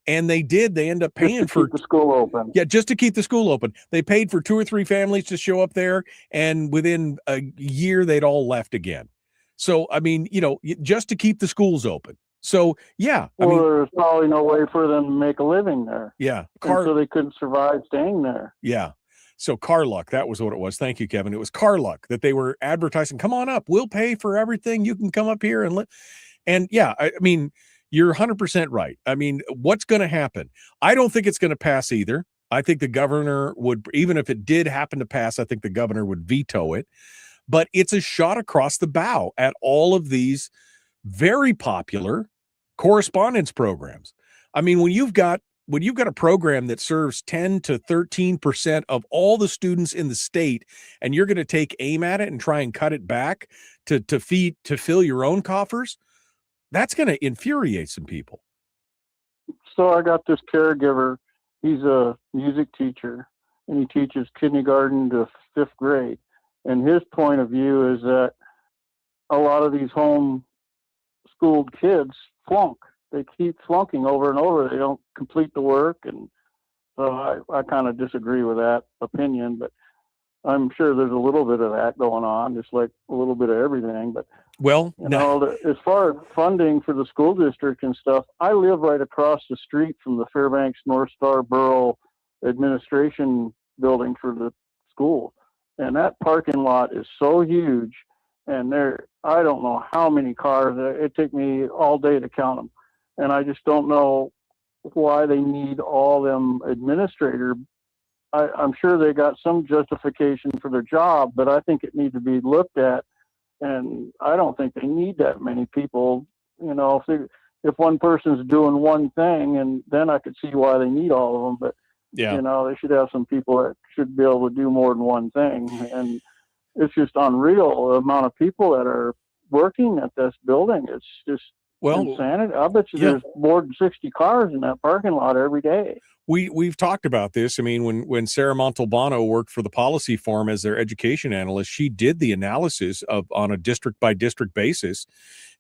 G: and they did. They end up paying for
I: the school open.
G: Yeah, just to keep the school open. They paid for 2 or 3 families to show up there, and within a year, they'd all left again. So, I mean, just to keep the schools open. So, yeah.
I: There's probably no way for them to make a living there.
G: Yeah.
I: So they couldn't survive staying there.
G: Yeah. So Carluck, that was what it was. Thank you, Kevin. It was Carluck that they were advertising. Come on up. We'll pay for everything. You can come up here and live. And yeah, I mean, you're 100% right. I mean, what's going to happen? I don't think it's going to pass either. I think the governor would, even if it did happen to pass, I think the governor would veto it. But it's a shot across the bow at all of these very popular correspondence programs. I mean, when you've got a program that serves 10 to 13% of all the students in the state, and you're going to take aim at it and try and cut it back to fill your own coffers, that's going to infuriate some people.
I: So I got this caregiver. He's a music teacher, and he teaches kindergarten to 5th grade. And his point of view is that a lot of these home-schooled kids flunk. They keep flunking over and over. They don't complete the work. And so I kind of disagree with that opinion, but I'm sure there's a little bit of that going on, just like a little bit of everything. But, as far as funding for the school district and stuff, I live right across the street from the Fairbanks North Star Borough Administration building for the school. And that parking lot is so huge. And I don't know how many cars. It took me all day to count them. And I just don't know why they need all them administrators. I'm sure they got some justification for their job, but I think it needs to be looked at. And I don't think they need that many people. If one person's doing one thing, and then I could see why they need all of them. But they should have some people that should be able to do more than one thing. And it's just unreal the amount of people that are working at this building. It's just insanity. I bet you there's more than 60 cars in that parking lot every day.
G: We've talked about this. I mean, when Sarah Montalbano worked for the Policy Forum as their education analyst, she did the analysis on a district by district basis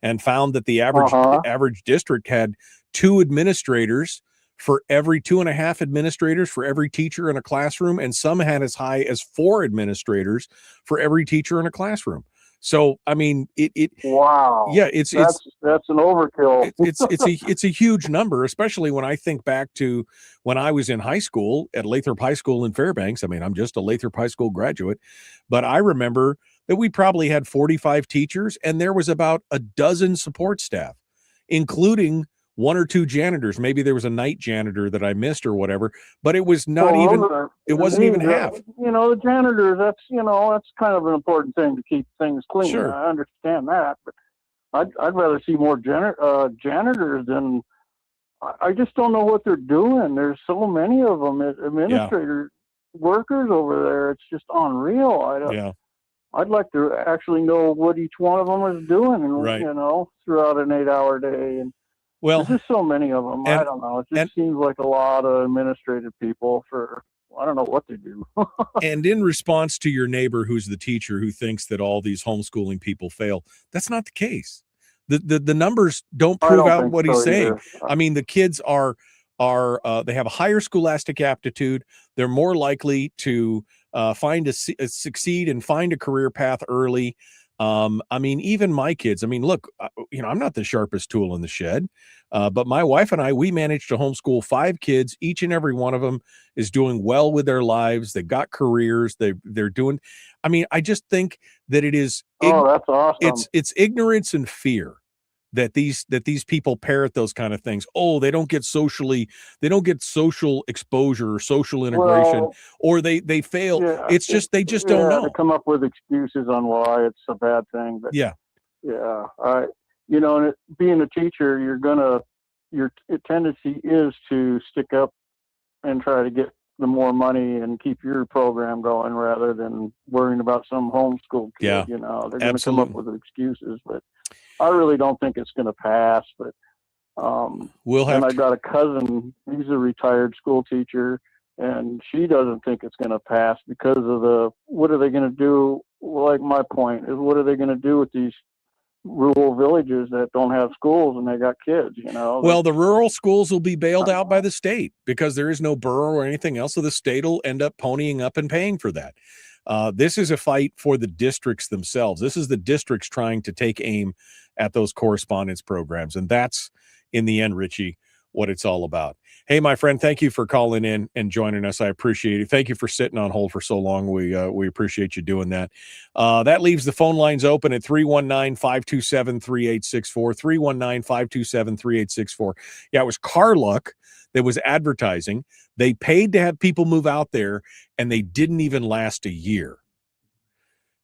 G: and found that the average district had 2 administrators for every 2.5 administrators for every teacher in a classroom, and some had as high as 4 administrators for every teacher in a classroom. So, I mean,
I: wow.
G: Yeah, that's
I: an overkill.
G: it's a huge number, especially when I think back to when I was in high school at Lathrop High School in Fairbanks. I mean, I'm just a Lathrop High School graduate, but I remember that we probably had 45 teachers, and there was about a dozen support staff, including 1 or 2 janitors. Maybe there was a night janitor that I missed or whatever, but it was not it wasn't even half.
I: The janitors, that's kind of an important thing to keep things clean.
G: Sure.
I: I understand that, but I'd rather see more janitors than, I just don't know what they're doing. There's so many of them, administrator workers over there. It's just unreal. I'd like to actually know what each one of them is doing, and throughout an 8-hour day. And there's just so many of them. I don't know. It just seems like a lot of administrative people I don't know what they do.
G: And in response to your neighbor, who's the teacher who thinks that all these homeschooling people fail, that's not the case. The numbers don't prove out what he's saying. I mean, the kids are are they have a higher scholastic aptitude. They're more likely to succeed and find a career path early. I mean, even my kids, I mean, look, I'm not the sharpest tool in the shed, but my wife and I, we managed to homeschool 5 kids. Each and every one of them is doing well with their lives. They've got careers. They're doing, I mean, I just think that it is,
I: that's awesome.
G: It's ignorance and fear that these people parrot those kind of things. Oh, they don't get social exposure or social integration, or they fail.
I: Yeah,
G: it's just, they just don't know.
I: They come up with excuses on why it's a bad thing. But
G: yeah.
I: And being a teacher, your tendency is to stick up and try to get the more money and keep your program going rather than worrying about some homeschool kid.
G: Yeah,
I: they're going to come up with excuses, but I really don't think it's going to pass. But I got a cousin, he's a retired school teacher, and she doesn't think it's going to pass because of what are they going to do? Like my point is, what are they going to do with these rural villages that don't have schools and they got kids,
G: Well, the rural schools will be bailed out by the state because there is no borough or anything else. So the state will end up ponying up and paying for that. This is a fight for the districts themselves. This is the districts trying to take aim at those correspondence programs. And that's, in the end, Richie, what it's all about. Hey, my friend, thank you for calling in and joining us. I appreciate it. Thank you for sitting on hold for so long. We appreciate you doing that. That leaves the phone lines open at 319-527-3864, 319-527-3864. Yeah, it was Carluck that was advertising. They paid to have people move out there, and they didn't even last a year.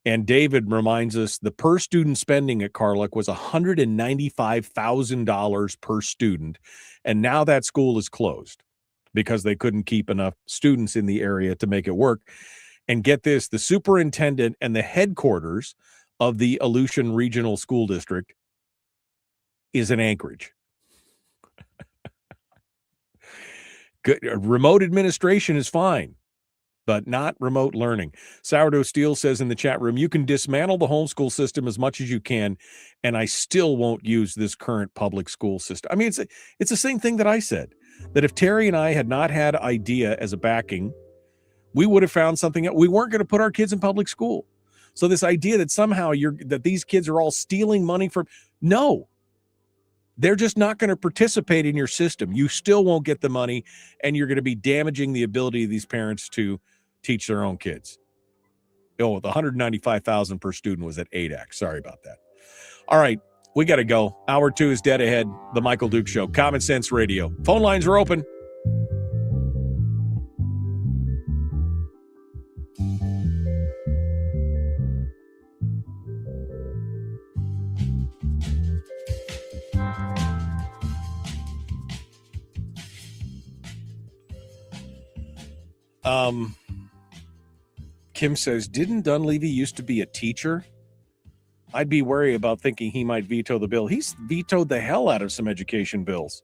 G: And David reminds us the per student spending at Carluck was $195,000 per student. And now that school is closed because they couldn't keep enough students in the area to make it work. And get this, the superintendent and the headquarters of the Aleutian Regional School District is in Anchorage. Good. Remote administration is fine, but not remote learning. Sourdough Steel says in the chat room, you can dismantle the homeschool system as much as you can, and I still won't use this current public school system. I mean, it's the same thing that I said, that if Terry and I had not had IDEA as a backing, we would have found something that we weren't going to put our kids in public school. So this idea that somehow that these kids are all stealing money from, no, they're just not going to participate in your system. You still won't get the money, and you're going to be damaging the ability of these parents to teach their own kids. Oh, the $195,000 per student was at 8X. Sorry about that. All right, we got to go. Hour 2 is dead ahead. The Michael Duke Show, Common Sense Radio. Phone lines are open. Kim says, didn't Dunleavy used to be a teacher? I'd be wary about thinking he might veto the bill. He's vetoed the hell out of some education bills.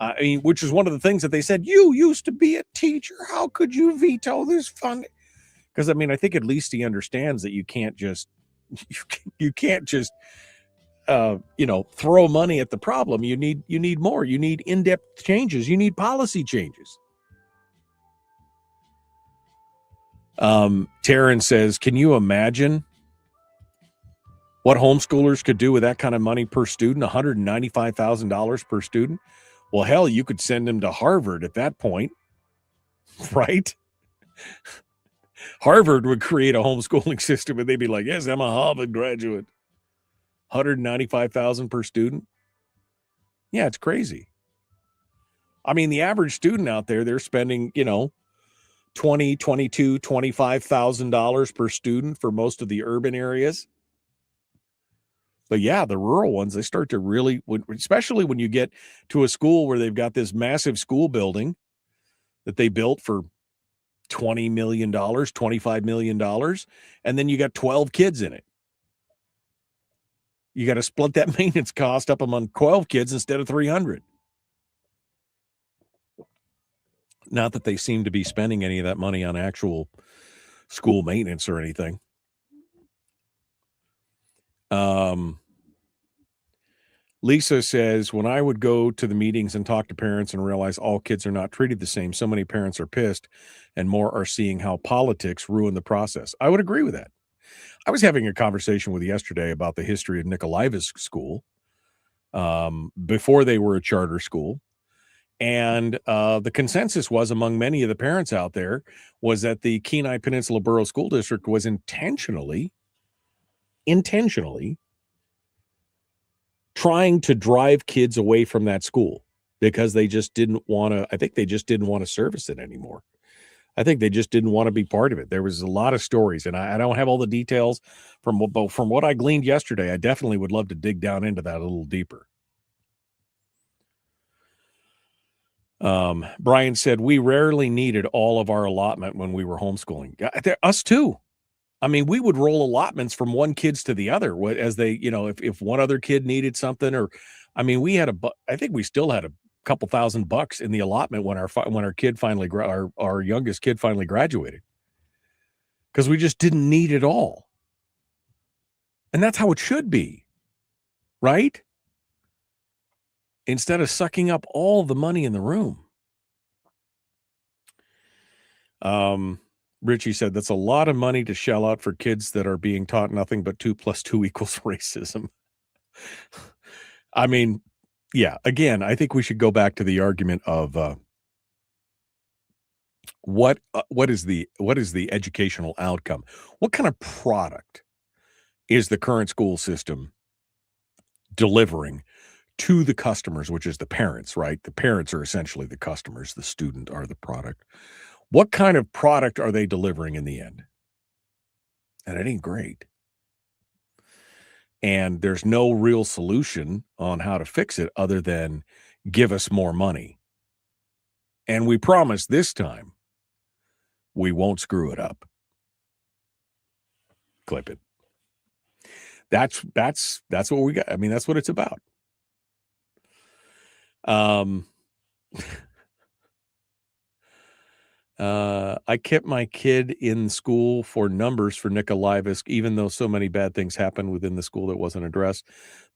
G: I mean, which is one of the things that they said, you used to be a teacher. How could you veto this fund? Because, I mean, I think at least he understands that you can't just throw money at the problem. You need more. You need in-depth changes. You need policy changes. Taryn says, can you imagine what homeschoolers could do with that kind of money per student, $195,000 per student? Well, hell, you could send them to Harvard at that point, right? Harvard would create a homeschooling system and they'd be like, yes, I'm a Harvard graduate. $195,000 per student. Yeah, it's crazy. I mean, the average student out there, they're spending, $20,000, $22,000, $25,000 per student for most of the urban areas. But yeah, the rural ones, they start to really, especially when you get to a school where they've got this massive school building that they built for $20 million, $25 million, and then you got 12 kids in it. You got to split that maintenance cost up among 12 kids instead of 300. Not that they seem to be spending any of that money on actual school maintenance or anything. Lisa says, when I would go to the meetings and talk to parents and realize all kids are not treated the same, so many parents are pissed and more are seeing how politics ruin the process. I would agree with that. I was having a conversation with yesterday about the history of Nikolaev's school before they were a charter school. And the consensus was among many of the parents out there was that the Kenai Peninsula Borough School District was intentionally trying to drive kids away from that school because they just didn't want to. I think they just didn't want to service it anymore. I think they just didn't want to be part of it. There was a lot of stories, and I don't have all the details from what I gleaned yesterday. I definitely would love to dig down into that a little deeper. Brian said, we rarely needed all of our allotment when we were homeschooling. Us too. I mean, we would roll allotments from one kids to the other as they, if one other kid needed something, or, I mean, I think we still had a couple $1,000 in the allotment when our kid finally, our youngest kid finally graduated, because we just didn't need it all. And that's how it should be, right? Instead of sucking up all the money in the room. Richie said, that's a lot of money to shell out for kids that are being taught nothing but 2 + 2 = racism. I mean, yeah, again, I think we should go back to the argument of what is the educational outcome? What kind of product is the current school system delivering to the customers, which is the parents, right? The parents are essentially the customers. The student are the product. What kind of product are they delivering in the end? And it ain't great. And there's no real solution on how to fix it other than give us more money. And we promise this time we won't screw it up. Clip it. That's what we got. I mean, that's what it's about. I kept my kid in school for numbers for Nikolaevsk, even though so many bad things happened within the school that wasn't addressed.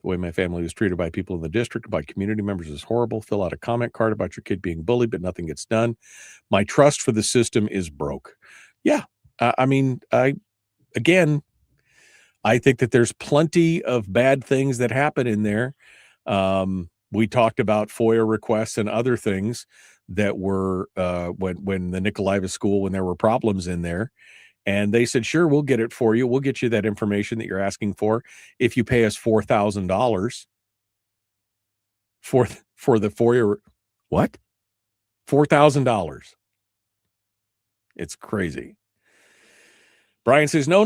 G: The way my family was treated by people in the district, by community members, is horrible. Fill out a comment card about your kid being bullied, but nothing gets done. My trust for the system is broke. Yeah. I mean, I think that there's plenty of bad things that happen in there. We talked about FOIA requests and other things that were when the Nikolaevsk school, when there were problems in there, and they said, sure, we'll get it for you. We'll get you that information that you're asking for if you pay us $4,000 for the FOIA. What? $4,000. It's crazy. Brian says, no.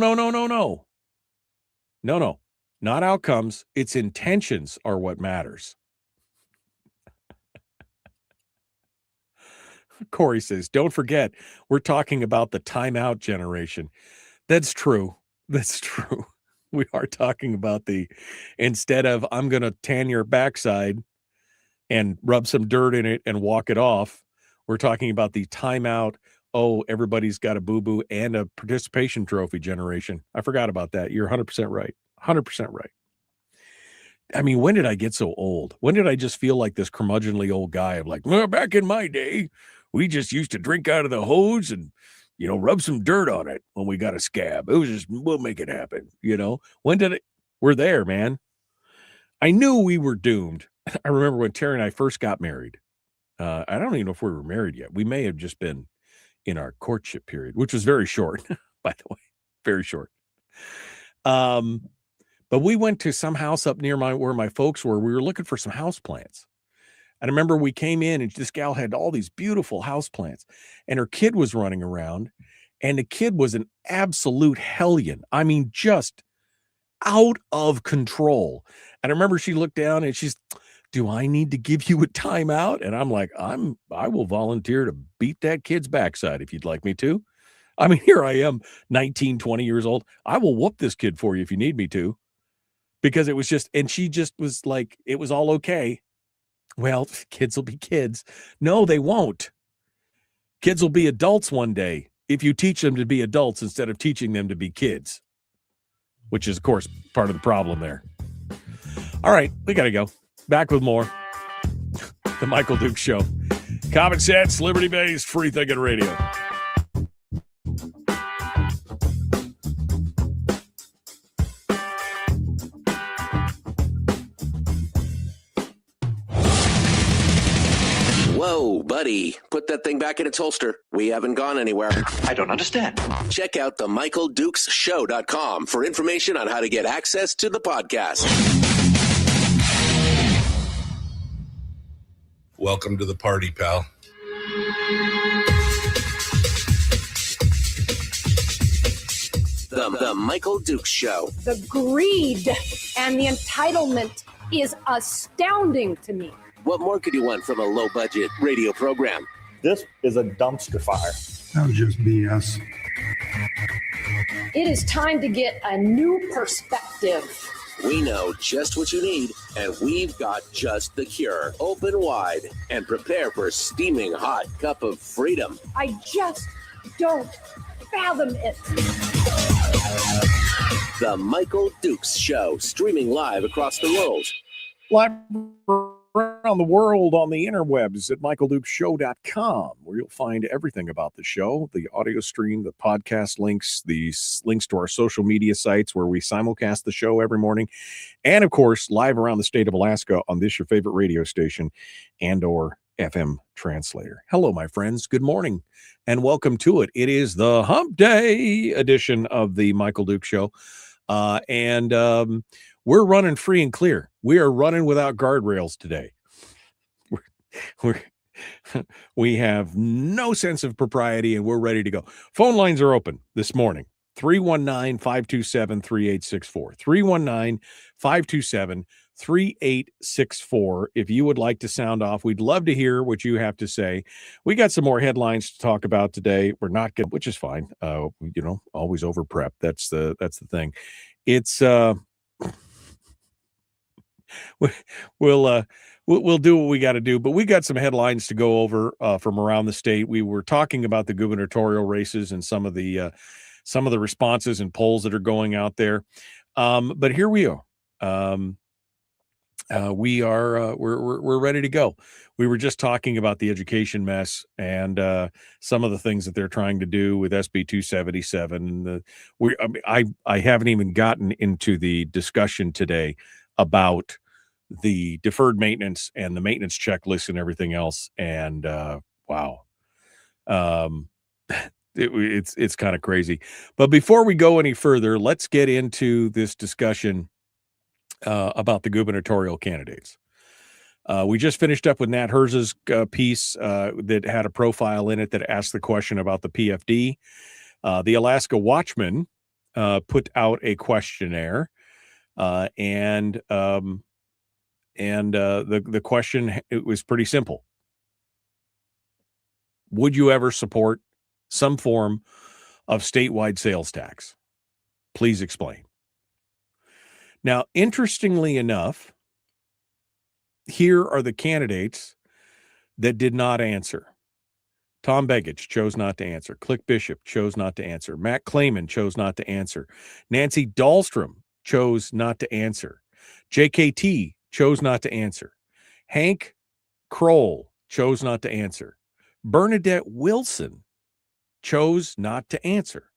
G: Not outcomes. It's intentions are what matters. Corey says, don't forget, we're talking about the timeout generation. That's true. We are talking about instead of I'm going to tan your backside and rub some dirt in it and walk it off, we're talking about the timeout. Oh, everybody's got a boo-boo and a participation trophy generation. I forgot about that. You're 100% right. 100% right. I mean, when did I get so old? When did I just feel like this curmudgeonly old guy of like, well, back in my day, we just used to drink out of the hose and, rub some dirt on it when we got a scab. It was just, we'll make it happen. When did it? We're there, man. I knew we were doomed. I remember when Terry and I first got married. I don't even know if we were married yet. We may have just been in our courtship period, which was very short, by the way, very short. But we went to some house up near where my folks were. We were looking for some house plants. And I remember we came in and this gal had all these beautiful house plants and her kid was running around and the kid was an absolute hellion. I mean, just out of control. And I remember she looked down and she's, do I need to give you a timeout? And I'm like, I will volunteer to beat that kid's backside if you'd like me to. I mean, here I am, 19, 20 years old. I will whoop this kid for you if you need me to. Because it was just, and she just was like, it was all okay. Well, kids will be kids. No, they won't. Kids will be adults one day if you teach them to be adults instead of teaching them to be kids, which is, of course, part of the problem there. All right, we got to go. Back with more. The Michael Duke Show. Common sense, liberty-based, free-thinking radio.
A: Whoa, buddy. Put that thing back in its holster. We haven't gone anywhere.
J: I don't understand.
A: Check out themichaeldukesshow.com for information on how to get access to the podcast.
C: Welcome to the party, pal.
A: The Michael Duke Show.
D: The greed and the entitlement is astounding to me.
A: What more could you want from a low-budget radio program?
E: This is a dumpster fire.
J: That was just BS.
D: It is time to get a new perspective.
A: We know just what you need, and we've got just the cure. Open wide and prepare for a steaming hot cup of freedom.
D: I just don't fathom it.
A: The Michael Dukes Show, streaming live across the world.
G: Live around the world on the interwebs at michaeldukeshow.com, where you'll find everything about the show, the audio stream, the podcast links, the links to our social media sites where we simulcast the show every morning, and of course, live around the state of Alaska on this, your favorite radio station and or FM translator. Hello, my friends. Good morning and welcome to it. It is the Hump Day edition of the Michael Duke Show. We're running free and clear. We are running without guardrails today. We have no sense of propriety and we're ready to go. Phone lines are open this morning. 319-527-3864. 319-527-3864. If you would like to sound off, we'd love to hear what you have to say. We got some more headlines to talk about today. We're not good, which is fine. Always over prep. That's the thing. It's we'll do what we got to do, but we got some headlines to go over from around the state. We were talking about the gubernatorial races and some of the responses and polls that are going out there. But here we are. We're ready to go. We were just talking about the education mess and some of the things that they're trying to do with SB 277. I haven't even gotten into the discussion today about the deferred maintenance and the maintenance checklist and everything else. And wow, it's kind of crazy. But before we go any further, let's get into this discussion about the gubernatorial candidates. We just finished up with Nat Herz's piece that had a profile in it that asked the question about the PFD. The Alaska Watchman put out a questionnaire, and the question, it was pretty simple. Would you ever support some form of statewide sales tax? Please explain. Now, interestingly enough, here are the candidates that did not answer. Tom Begich chose not to answer. Click Bishop chose not to answer. Matt Clayman chose not to answer. Nancy Dahlstrom chose not to answer. JKT chose not to answer. Hank Kroll chose not to answer. Bernadette Wilson chose not to answer.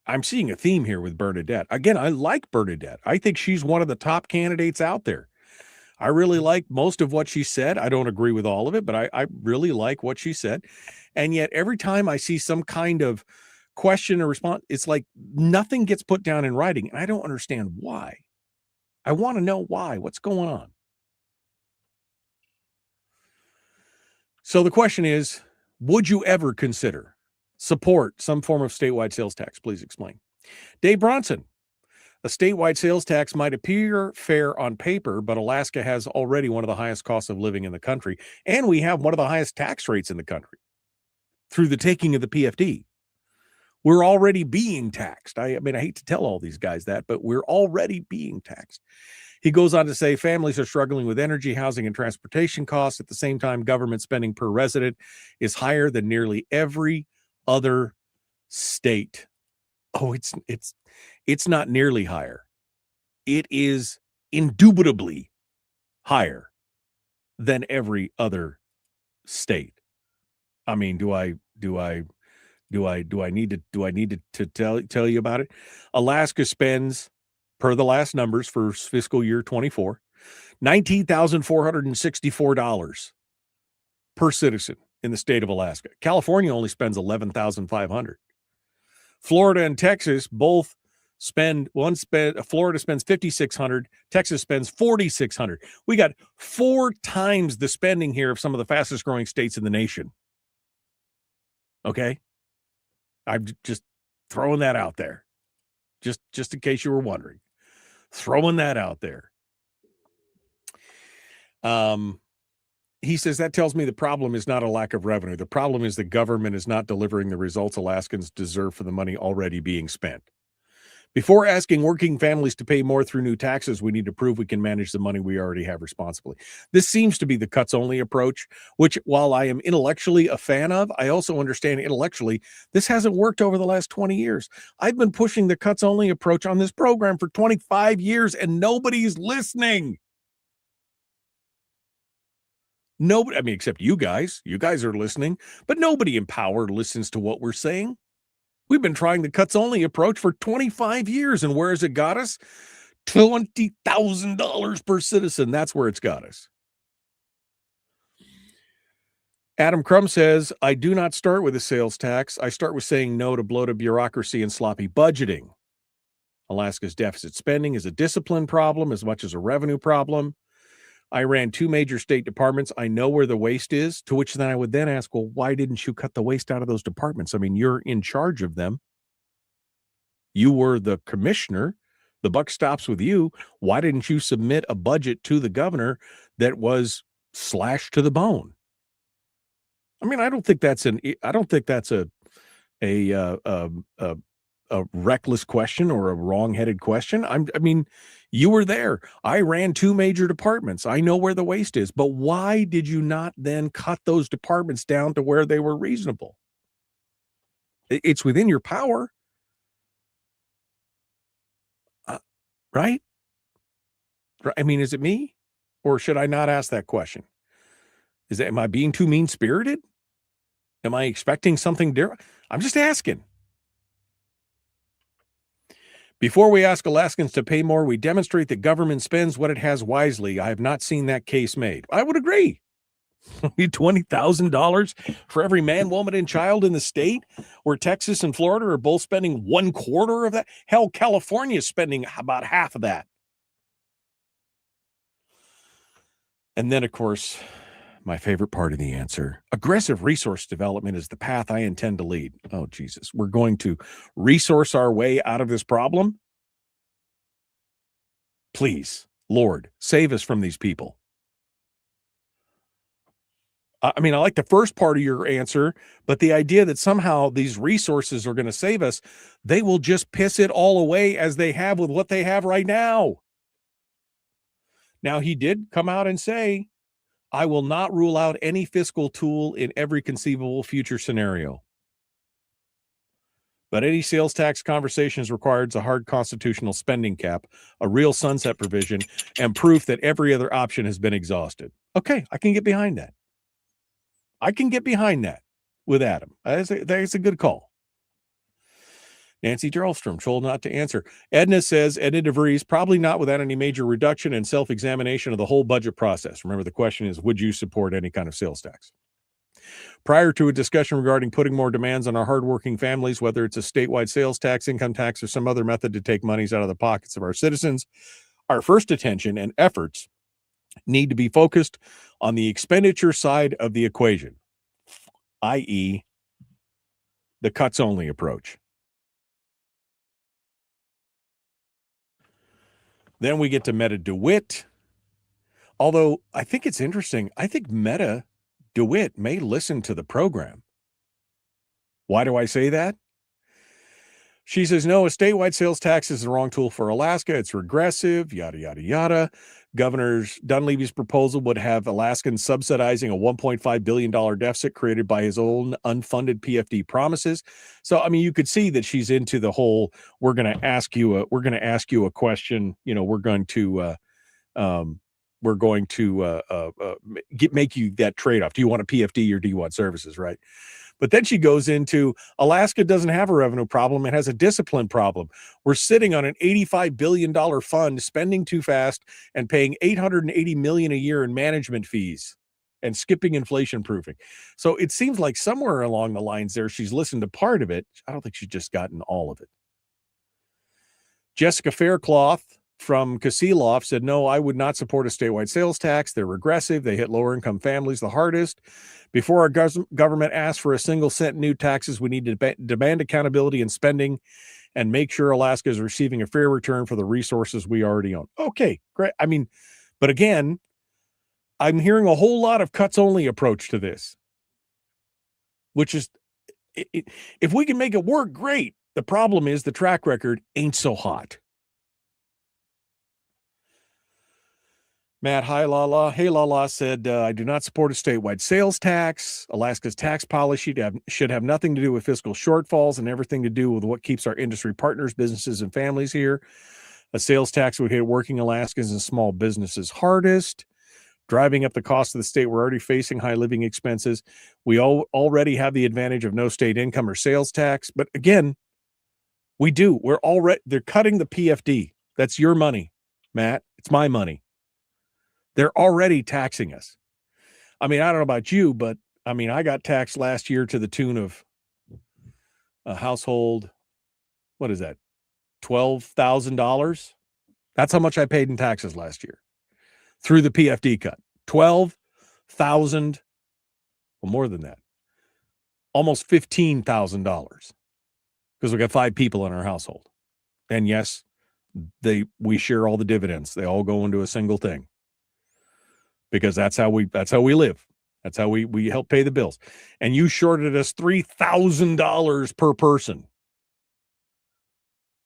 G: I'm seeing a theme here with Bernadette. Again, I like Bernadette. I think she's one of the top candidates out there. I really like most of what she said. I don't agree with all of it, but I really like what she said. And yet every time I see some kind of question or response, it's like nothing gets put down in writing. And I don't understand why. I want to know why. What's going on? So the question is, would you ever consider support some form of statewide sales tax? Please explain. Dave Bronson, a statewide sales tax might appear fair on paper, but Alaska has already one of the highest costs of living in the country, and we have one of the highest tax rates in the country through the taking of the PFD. We're already being taxed. I mean, I hate to tell all these guys that, but we're already being taxed. He goes on to say families are struggling with energy, housing, and transportation costs. At the same time, government spending per resident is higher than nearly every other state. Oh, it's not nearly higher. It is indubitably higher than every other state. I mean, do I need to tell you about it? Alaska spends, per the last numbers for fiscal year 24, $19,464 per citizen in the state of Alaska. California only spends $11,500. Florida and Texas both Florida spends $5,600, Texas spends $4,600. We got 4 times the spending here of some of the fastest growing states in the nation. Okay? I'm just throwing that out there. Just in case you were wondering. Throwing that out there. He says that tells me the problem is not a lack of revenue. The problem is the government is not delivering the results Alaskans deserve for the money already being spent. Before asking working families to pay more through new taxes, we need to prove we can manage the money we already have responsibly. This seems to be the cuts-only approach, which, while I am intellectually a fan of, I also understand intellectually this hasn't worked over the last 20 years. I've been pushing the cuts-only approach on this program for 25 years, and nobody's listening. Nobody, I mean, except you guys. You guys are listening, but nobody in power listens to what we're saying. We've been trying the cuts-only approach for 25 years, and where has it got us? $20,000 per citizen. That's where it's got us. Adam Crum says, I do not start with a sales tax. I start with saying no to bloated bureaucracy and sloppy budgeting. Alaska's deficit spending is a discipline problem as much as a revenue problem. I ran 2 major state departments. I know where the waste is, to which then I would then ask, well, why didn't you cut the waste out of those departments? I mean, you're in charge of them. You were the commissioner. The buck stops with you. Why didn't you submit a budget to the governor that was slashed to the bone? I mean, I don't think that's a reckless question or a wrong-headed question. I mean, you were there. I ran 2 major departments. I know where the waste is. But why did you not then cut those departments down to where they were reasonable? It's within your power. Right? I mean, is it me? Or should I not ask that question? Am I being too mean-spirited? Am I expecting something different? I'm just asking. Before we ask Alaskans to pay more, we demonstrate that government spends what it has wisely. I have not seen that case made. I would agree. $20,000 for every man, woman, and child in the state, where Texas and Florida are both spending 1/4 of that. Hell, California is spending about half of that. And then, of course, my favorite part of the answer, aggressive resource development is the path I intend to lead. Oh, Jesus. We're going to resource our way out of this problem? Please, Lord, save us from these people. I mean, I like the first part of your answer, but the idea that somehow these resources are going to save us, they will just piss it all away as they have with what they have right now. Now, he did come out and say, I will not rule out any fiscal tool in every conceivable future scenario. But any sales tax conversations requires a hard constitutional spending cap, a real sunset provision, and proof that every other option has been exhausted. Okay, I can get behind that. I can get behind that with Adam. That's a good call. Nancy Jarlstrom, told not to answer. Edna says, Edna DeVries, probably not without any major reduction and self-examination of the whole budget process. Remember, the question is, would you support any kind of sales tax? Prior to a discussion regarding putting more demands on our hardworking families, whether it's a statewide sales tax, income tax, or some other method to take monies out of the pockets of our citizens, our first attention and efforts need to be focused on the expenditure side of the equation, i.e., the cuts-only approach. Then we get to Meta DeWitt. Although I think it's interesting. I think Meta DeWitt may listen to the program. Why do I say that? She says, no, a statewide sales tax is the wrong tool for Alaska. It's regressive, yada, yada, yada. Governor Dunleavy's proposal would have Alaskans subsidizing a $1.5 billion deficit created by his own unfunded PFD promises. So, I mean, you could see that she's into the whole, we're going to ask you a question. You know, we're going to we're going to make you that trade-off. Do you want a PFD or do you want services, right? But then she goes into Alaska doesn't have a revenue problem. It has a discipline problem. We're sitting on an $85 billion fund, spending too fast and paying $880 million a year in management fees and skipping inflation proofing. So it seems like somewhere along the lines there, she's listened to part of it. I don't think she's just gotten all of it. Jessica Faircloth from Kasiloff said, no, I would not support a statewide sales tax. They're regressive. They hit lower income families the hardest. Before our government asks for a single cent in new taxes, we need to demand accountability in spending and make sure Alaska is receiving a fair return for the resources we already own. Okay, great. I mean, but again, I'm hearing a whole lot of cuts only approach to this, which is, if we can make it work, great. The problem is the track record ain't so hot. Matt Hey Lala said, I do not support a statewide sales tax. Alaska's tax policy should have nothing to do with fiscal shortfalls and everything to do with what keeps our industry partners, businesses, and families here. A sales tax would hit working Alaskans and small businesses hardest, driving up the cost of the state. We're already facing high living expenses. We already have the advantage of no state income or sales tax. But again, we do. They're cutting the PFD. That's your money, Matt. It's my money. They're already taxing us. I mean, I don't know about you, but I mean, I got taxed last year to the tune of a household. What is that? $12,000. That's how much I paid in taxes last year through the PFD cut. $12,000, well, more than that. Almost $15,000 because we got 5 people in our household. And yes, we share all the dividends. They all go into a single thing. Because that's how we live. That's how we help pay the bills. And you shorted us $3,000 per person.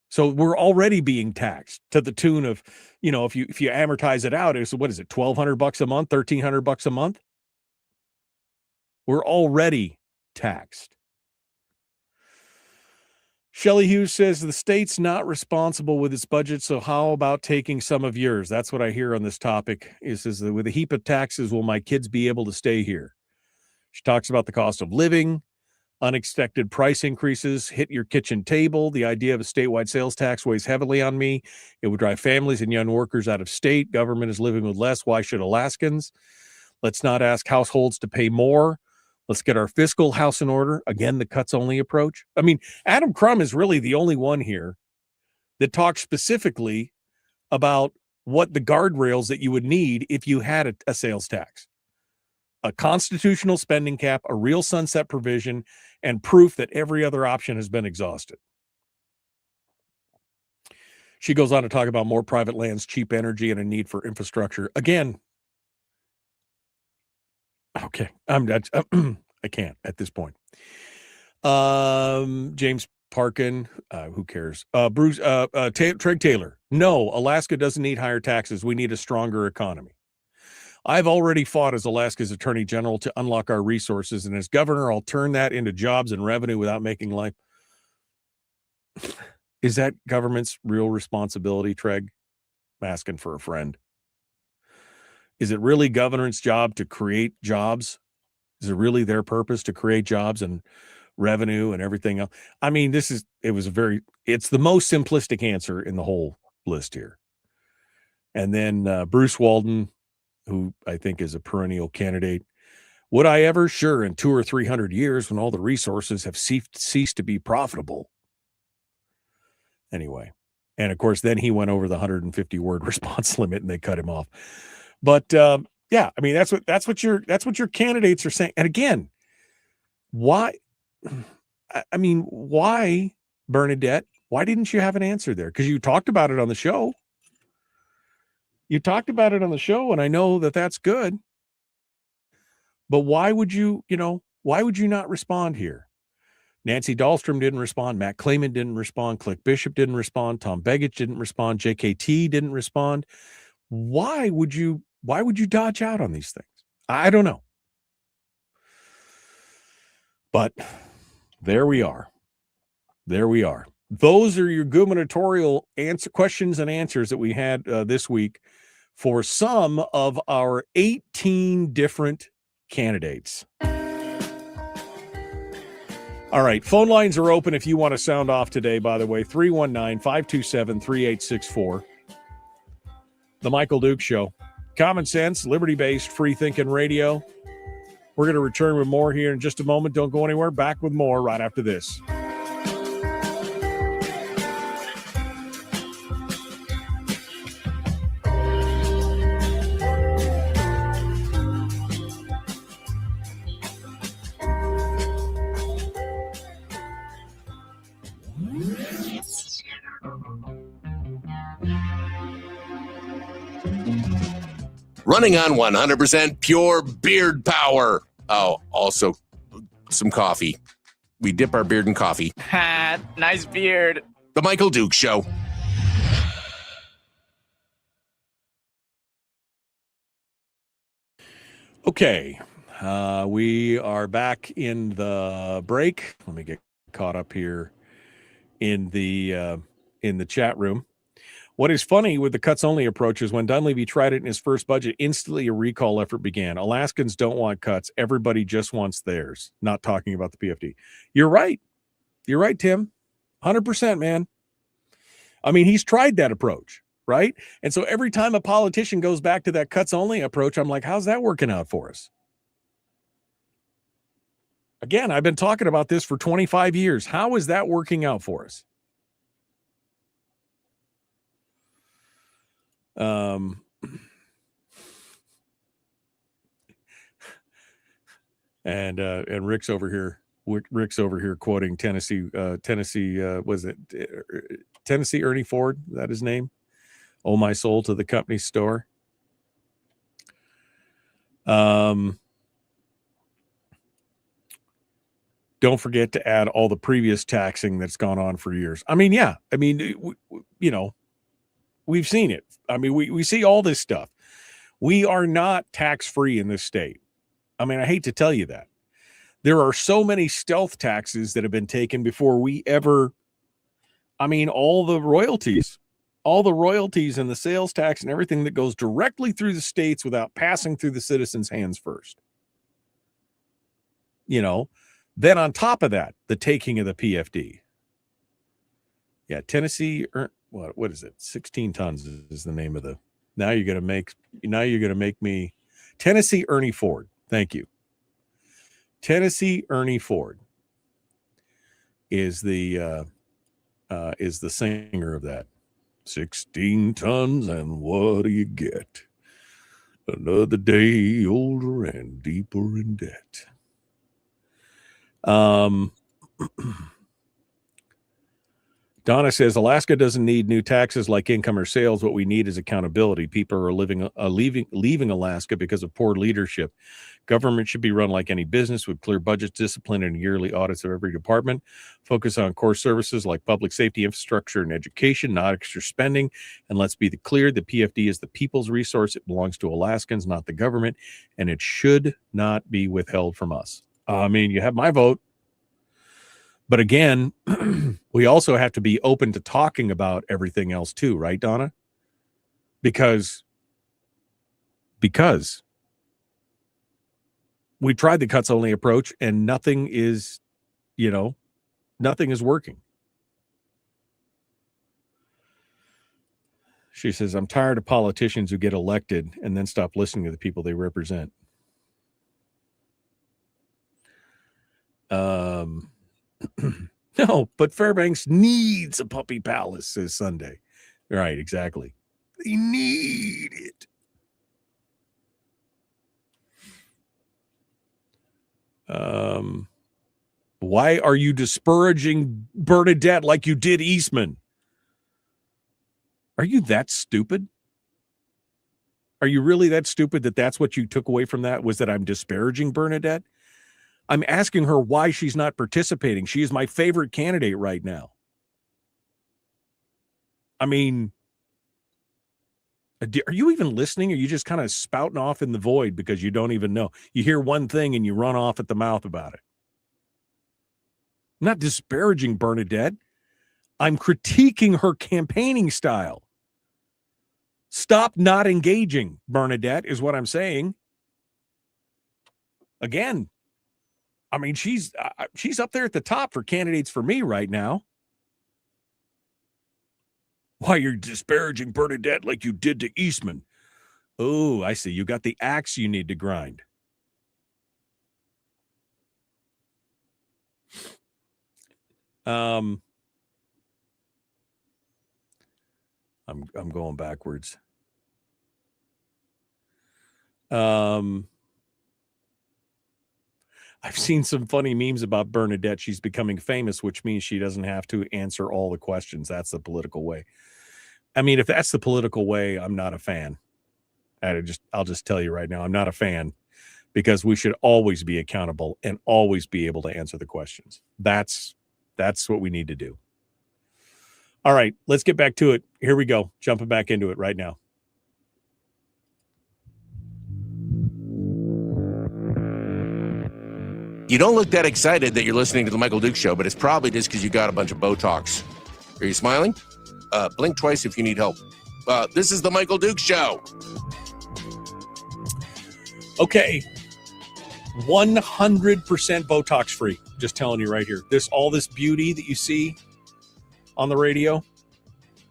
G: So we're already being taxed to the tune of, if you amortize it out, what is it, $1,200 a month, $1,300 a month? We're already taxed. Shelley Hughes says the state's not responsible with its budget, so how about taking some of yours? That's what I hear on this topic. It says that with a heap of taxes, will my kids be able to stay here? She talks about the cost of living, unexpected price increases, hit your kitchen table. The idea of a statewide sales tax weighs heavily on me. It would drive families and young workers out of state. Government is living with less. Why should Alaskans? Let's not ask households to pay more. Let's get our fiscal house in order. Again, the cuts only approach. I mean, Adam Crum is really the only one here that talks specifically about what the guardrails that you would need if you had a sales tax. A constitutional spending cap, a real sunset provision, and proof that every other option has been exhausted. She goes on to talk about more private lands, cheap energy, and a need for infrastructure. Again, okay, I can't at this point. James Parkin, who cares? Bruce, Treg Taylor. No, Alaska doesn't need higher taxes. We need a stronger economy. I've already fought as Alaska's Attorney General to unlock our resources, and as governor, I'll turn that into jobs and revenue without making life. Is that government's real responsibility, Treg? I'm asking for a friend. Is it really government's job to create jobs? Is it really their purpose to create jobs and revenue and everything else? I mean, it's the most simplistic answer in the whole list here. And then Bruce Walden, who I think is a perennial candidate. Would I ever? Sure, in 200 or 300 years when all the resources have ceased to be profitable. Anyway. And of course, then he went over the 150 word response limit and they cut him off. But yeah, I mean, that's what your candidates are saying. And again, why, Bernadette, why didn't you have an answer there? Because you talked about it on the show. And I know that that's good. But why would you not respond here? Nancy Dahlstrom didn't respond. Matt Clayman didn't respond. Click Bishop didn't respond. Tom Begich didn't respond. JKT didn't respond. Why would you dodge out on these things? I don't know. But there we are. Those are your gubernatorial questions and answers that we had this week for some of our 18 different candidates. All right, phone lines are open if you want to sound off today, by the way, 319-527-3864. The Michael Duke Show. Common sense, liberty-based, free-thinking radio. We're going to return with more here in just a moment. Don't go anywhere. Back with more right after this.
B: Running on 100% pure beard power. Oh, also some coffee. We dip our beard in coffee.
K: Ha, nice beard.
B: The Michael Duke Show.
G: Okay, we are back in the break. Let me get caught up here in the chat room. What is funny with the cuts-only approach is when Dunleavy tried it in his first budget, instantly a recall effort began. Alaskans don't want cuts. Everybody just wants theirs. Not talking about the PFD. You're right. You're right, Tim. 100%, man. I mean, he's tried that approach, right? And so every time a politician goes back to that cuts-only approach, I'm like, how's that working out for us? Again, I've been talking about this for 25 years. How is that working out for us? And Rick's over here. Rick's over here quoting Tennessee. Was it Tennessee Ernie Ford? Is that his name? Oh, my soul to the company store. Don't forget to add all the previous taxing that's gone on for years. I mean, yeah. I mean, you know, we've seen it. I mean, we see all this stuff. We are not tax-free in this state. I mean, I hate to tell you that. There are so many stealth taxes that have been taken before we ever, I mean, all the royalties and the sales tax and everything that goes directly through the states without passing through the citizens' hands first. You know, then on top of that, the taking of the PFD. Yeah, Tennessee, what is it? 16 tons is the name of the, now you're going to make me, Tennessee Ernie Ford. Thank you. Tennessee Ernie Ford is the singer of that. 16 tons, and what do you get? Another day older and deeper in debt. Donna says Alaska doesn't need new taxes like income or sales. What we need is accountability. People are leaving Alaska because of poor leadership. Government should be run like any business with clear budgets, discipline, and yearly audits of every department. Focus on core services like public safety, infrastructure, and education, not extra spending. And let's be clear, the PFD is the people's resource. It belongs to Alaskans, not the government, and it should not be withheld from us. I mean, you have my vote. But again, we also have to be open to talking about everything else too, right, Donna? Because we tried the cuts only approach and nothing is working. She says, I'm tired of politicians who get elected and then stop listening to the people they represent. No, but Fairbanks needs a puppy palace, says Sunday. Right, exactly. They need it. Why are you disparaging Bernadette like you did Eastman? Are you that stupid? Are you really that stupid that that's what you took away from that, was that I'm disparaging Bernadette? I'm asking her why she's not participating. She is my favorite candidate right now. I mean, are you even listening? Or are you just kind of spouting off in the void because you don't even know? You hear one thing and you run off at the mouth about it. I'm not disparaging Bernadette. I'm critiquing her campaigning style. Stop not engaging, Bernadette, is what I'm saying. Again, I mean, she's up there at the top for candidates for me right now. Why, you're disparaging Bernadette like you did to Eastman. Oh, I see. You got the axe you need to grind. I'm going backwards. I've seen some funny memes about Bernadette. She's becoming famous, which means she doesn't have to answer all the questions. That's the political way. I mean, if that's the political way, I'm not a fan. I'll just tell you right now, I'm not a fan, because we should always be accountable and always be able to answer the questions. That's what we need to do. All right, let's get back to it. Here we go. Jumping back into it right now.
B: You don't look that excited that you're listening to the Michael Dukes Show, but it's probably just because you got a bunch of Botox. Are you smiling? Blink twice if you need help. This is the Michael Dukes Show.
G: Okay. 100% Botox free. Just telling you right here. All this beauty that you see on the radio,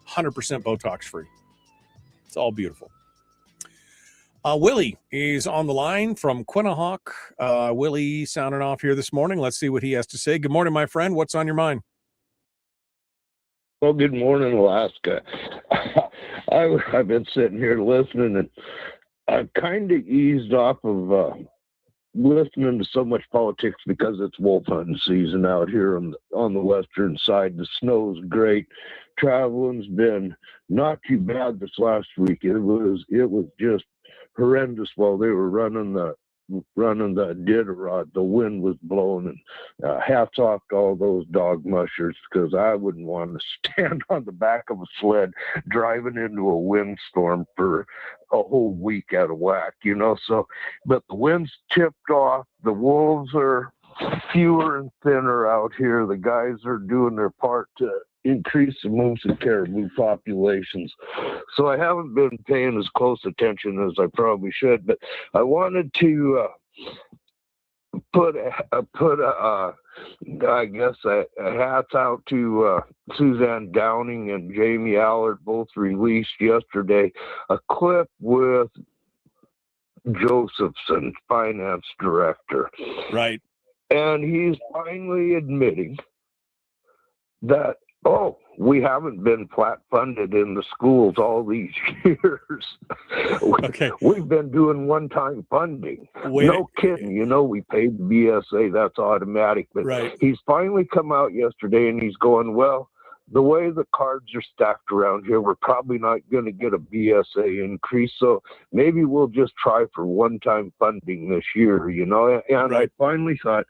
G: 100% Botox free. It's all beautiful. Willie is on the line from Quinnahock. Willie sounding off here this morning. Let's see what he has to say. Good morning, my friend. What's on your mind?
L: Well, good morning, Alaska. I've been sitting here listening, and I've kind of eased off of listening to so much politics because it's wolf hunting season out here on the western side. The snow's great. Traveling's been not too bad this last week. It was just horrendous while they were running the Iditarod. The wind was blowing, and hats off to all those dog mushers, because I wouldn't want to stand on the back of a sled driving into a windstorm for a whole week out of whack, So, but the wind's tipped off. The wolves are fewer and thinner out here. The guys are doing their part to increase the moose and caribou populations. So I haven't been paying as close attention as I probably should, but I wanted to put a hats out to Suzanne Downing and Jamie Allard. Both released yesterday a clip with Josephson, finance director.
G: Right.
L: And he's finally admitting that, we haven't been flat funded in the schools all these years. We've been doing one-time funding. No kidding. We paid the BSA. That's automatic. But he's finally come out yesterday and he's going, well, the way the cards are stacked around here, we're probably not going to get a BSA increase. So maybe we'll just try for one-time funding this year, And I finally thought,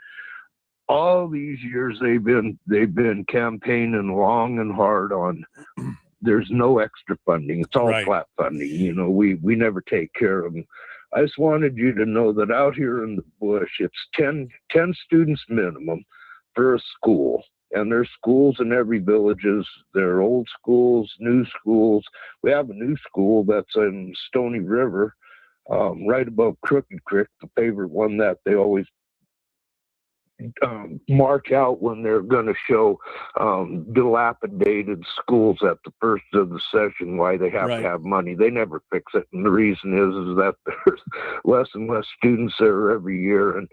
L: all these years they've been campaigning long and hard on there's no extra funding. It's all flat funding. We never take care of them. I just wanted you to know that out here in the bush, it's 10 students minimum for a school. And there's schools in every villages. There are old schools, new schools. We have a new school that's in Stony River, right above Crooked Creek, the favorite one that they always mark out when they're going to show dilapidated schools at the first of the session, why they have to have money. They never fix it. And the reason is that there's less and less students there every year. And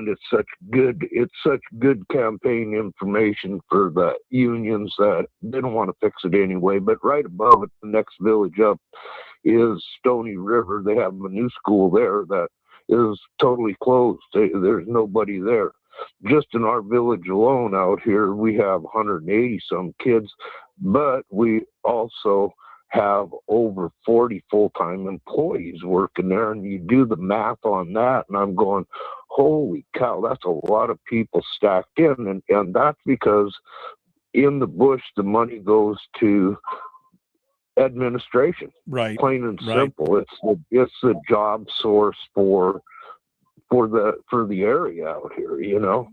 L: it's such good campaign information for the unions that they don't want to fix it anyway. But right above it, the next village up is Stony River. They have a new school there that is totally closed. There's nobody there. Just in our village alone out here, we have 180 some kids, but we also have over 40 full-time employees working there. And you do the math on that, and I'm going, holy cow, that's a lot of people stacked in. And that's because in the bush, the money goes to administration.
G: Right.
L: Plain and simple. It's the job source for the area out here,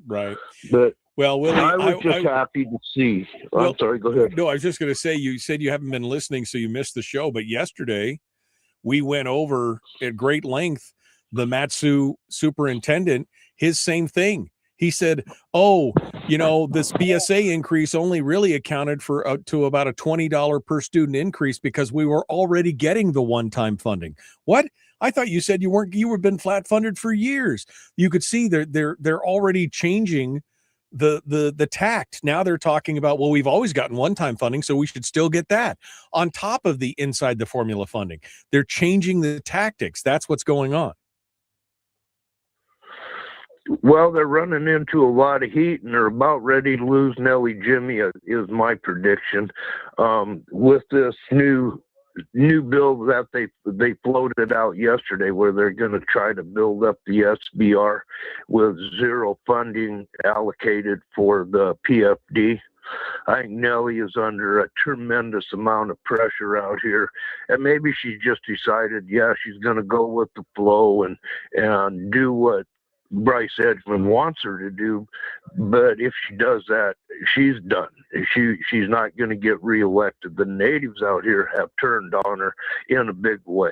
G: Right.
L: But
G: Well, Willie,
L: I was just happy to see. I'm sorry, go ahead.
G: No, I was just going to say, you said you haven't been listening, so you missed the show. But yesterday, we went over at great length the Mat-Su superintendent, his same thing. He said, this BSA increase only really accounted for to about a $20 per student increase because we were already getting the one-time funding. What? I thought you said you were been flat funded for years. You could see they're already changing the tact. Now they're talking about, well, we've always gotten one-time funding, so we should still get that on top of the inside the formula funding. They're changing the tactics. That's what's going on.
L: Well, they're running into a lot of heat, and they're about ready to lose Nellie Jimmy, is my prediction. With this new bill that they floated out yesterday, where they're going to try to build up the SBR with zero funding allocated for the PFD. I think Nellie is under a tremendous amount of pressure out here, and maybe she just decided, she's going to go with the flow and do what Bryce Edgman wants her to do. But if she does that, she's done. She's not going to get reelected. The natives out here have turned on her in a big way,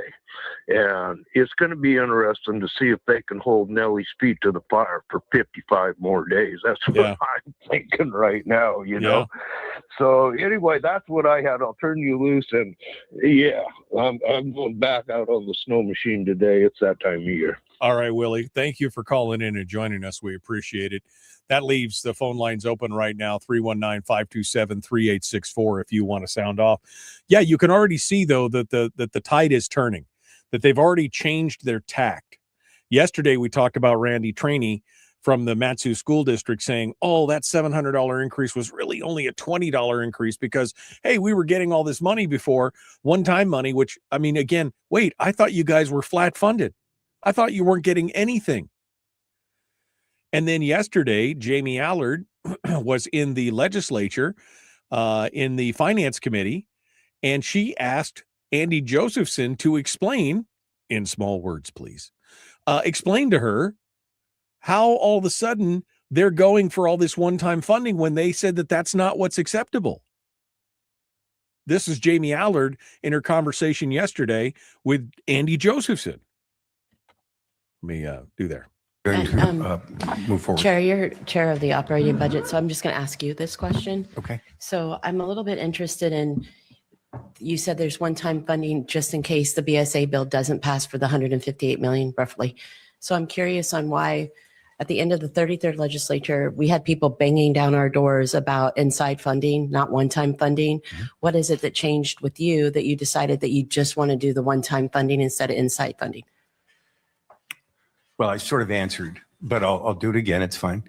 L: and it's going to be interesting to see if they can hold Nellie's feet to the fire for 55 more days. That's what I'm thinking right now, you know. So anyway, that's what I had. I'll turn you loose, and I'm going back out on the snow machine today. It's that time of year.
G: All right, Willie, thank you for calling in and joining us. We appreciate it. That leaves the phone lines open right now, 319-527-3864 if you want to sound off. Yeah, you can already see, though, that the tide is turning, that they've already changed their tact. Yesterday, we talked about Randy Trainey from the Mat-Su School District saying, that $700 increase was really only a $20 increase because, hey, we were getting all this money before, one-time money, which, I mean, again, wait, I thought you guys were flat funded. I thought you weren't getting anything. And then yesterday, Jamie Allard was in the legislature, in the finance committee, and she asked Andy Josephson to explain, in small words, please, explain to her how all of a sudden they're going for all this one-time funding when they said that that's not what's acceptable. This is Jamie Allard in her conversation yesterday with Andy Josephson. Let me do there.
M: Move forward. Chair, you're chair of the operating budget, so I'm just going to ask you this question.
N: Okay.
M: So I'm a little bit interested in, you said there's one-time funding just in case the BSA bill doesn't pass for the $158 million roughly. So I'm curious on why at the end of the 33rd legislature, we had people banging down our doors about inside funding, not one-time funding. Mm-hmm. What is it that changed with you that you decided that you just want to do the one-time funding instead of inside funding?
N: Well, I sort of answered, but I'll do it again. It's fine.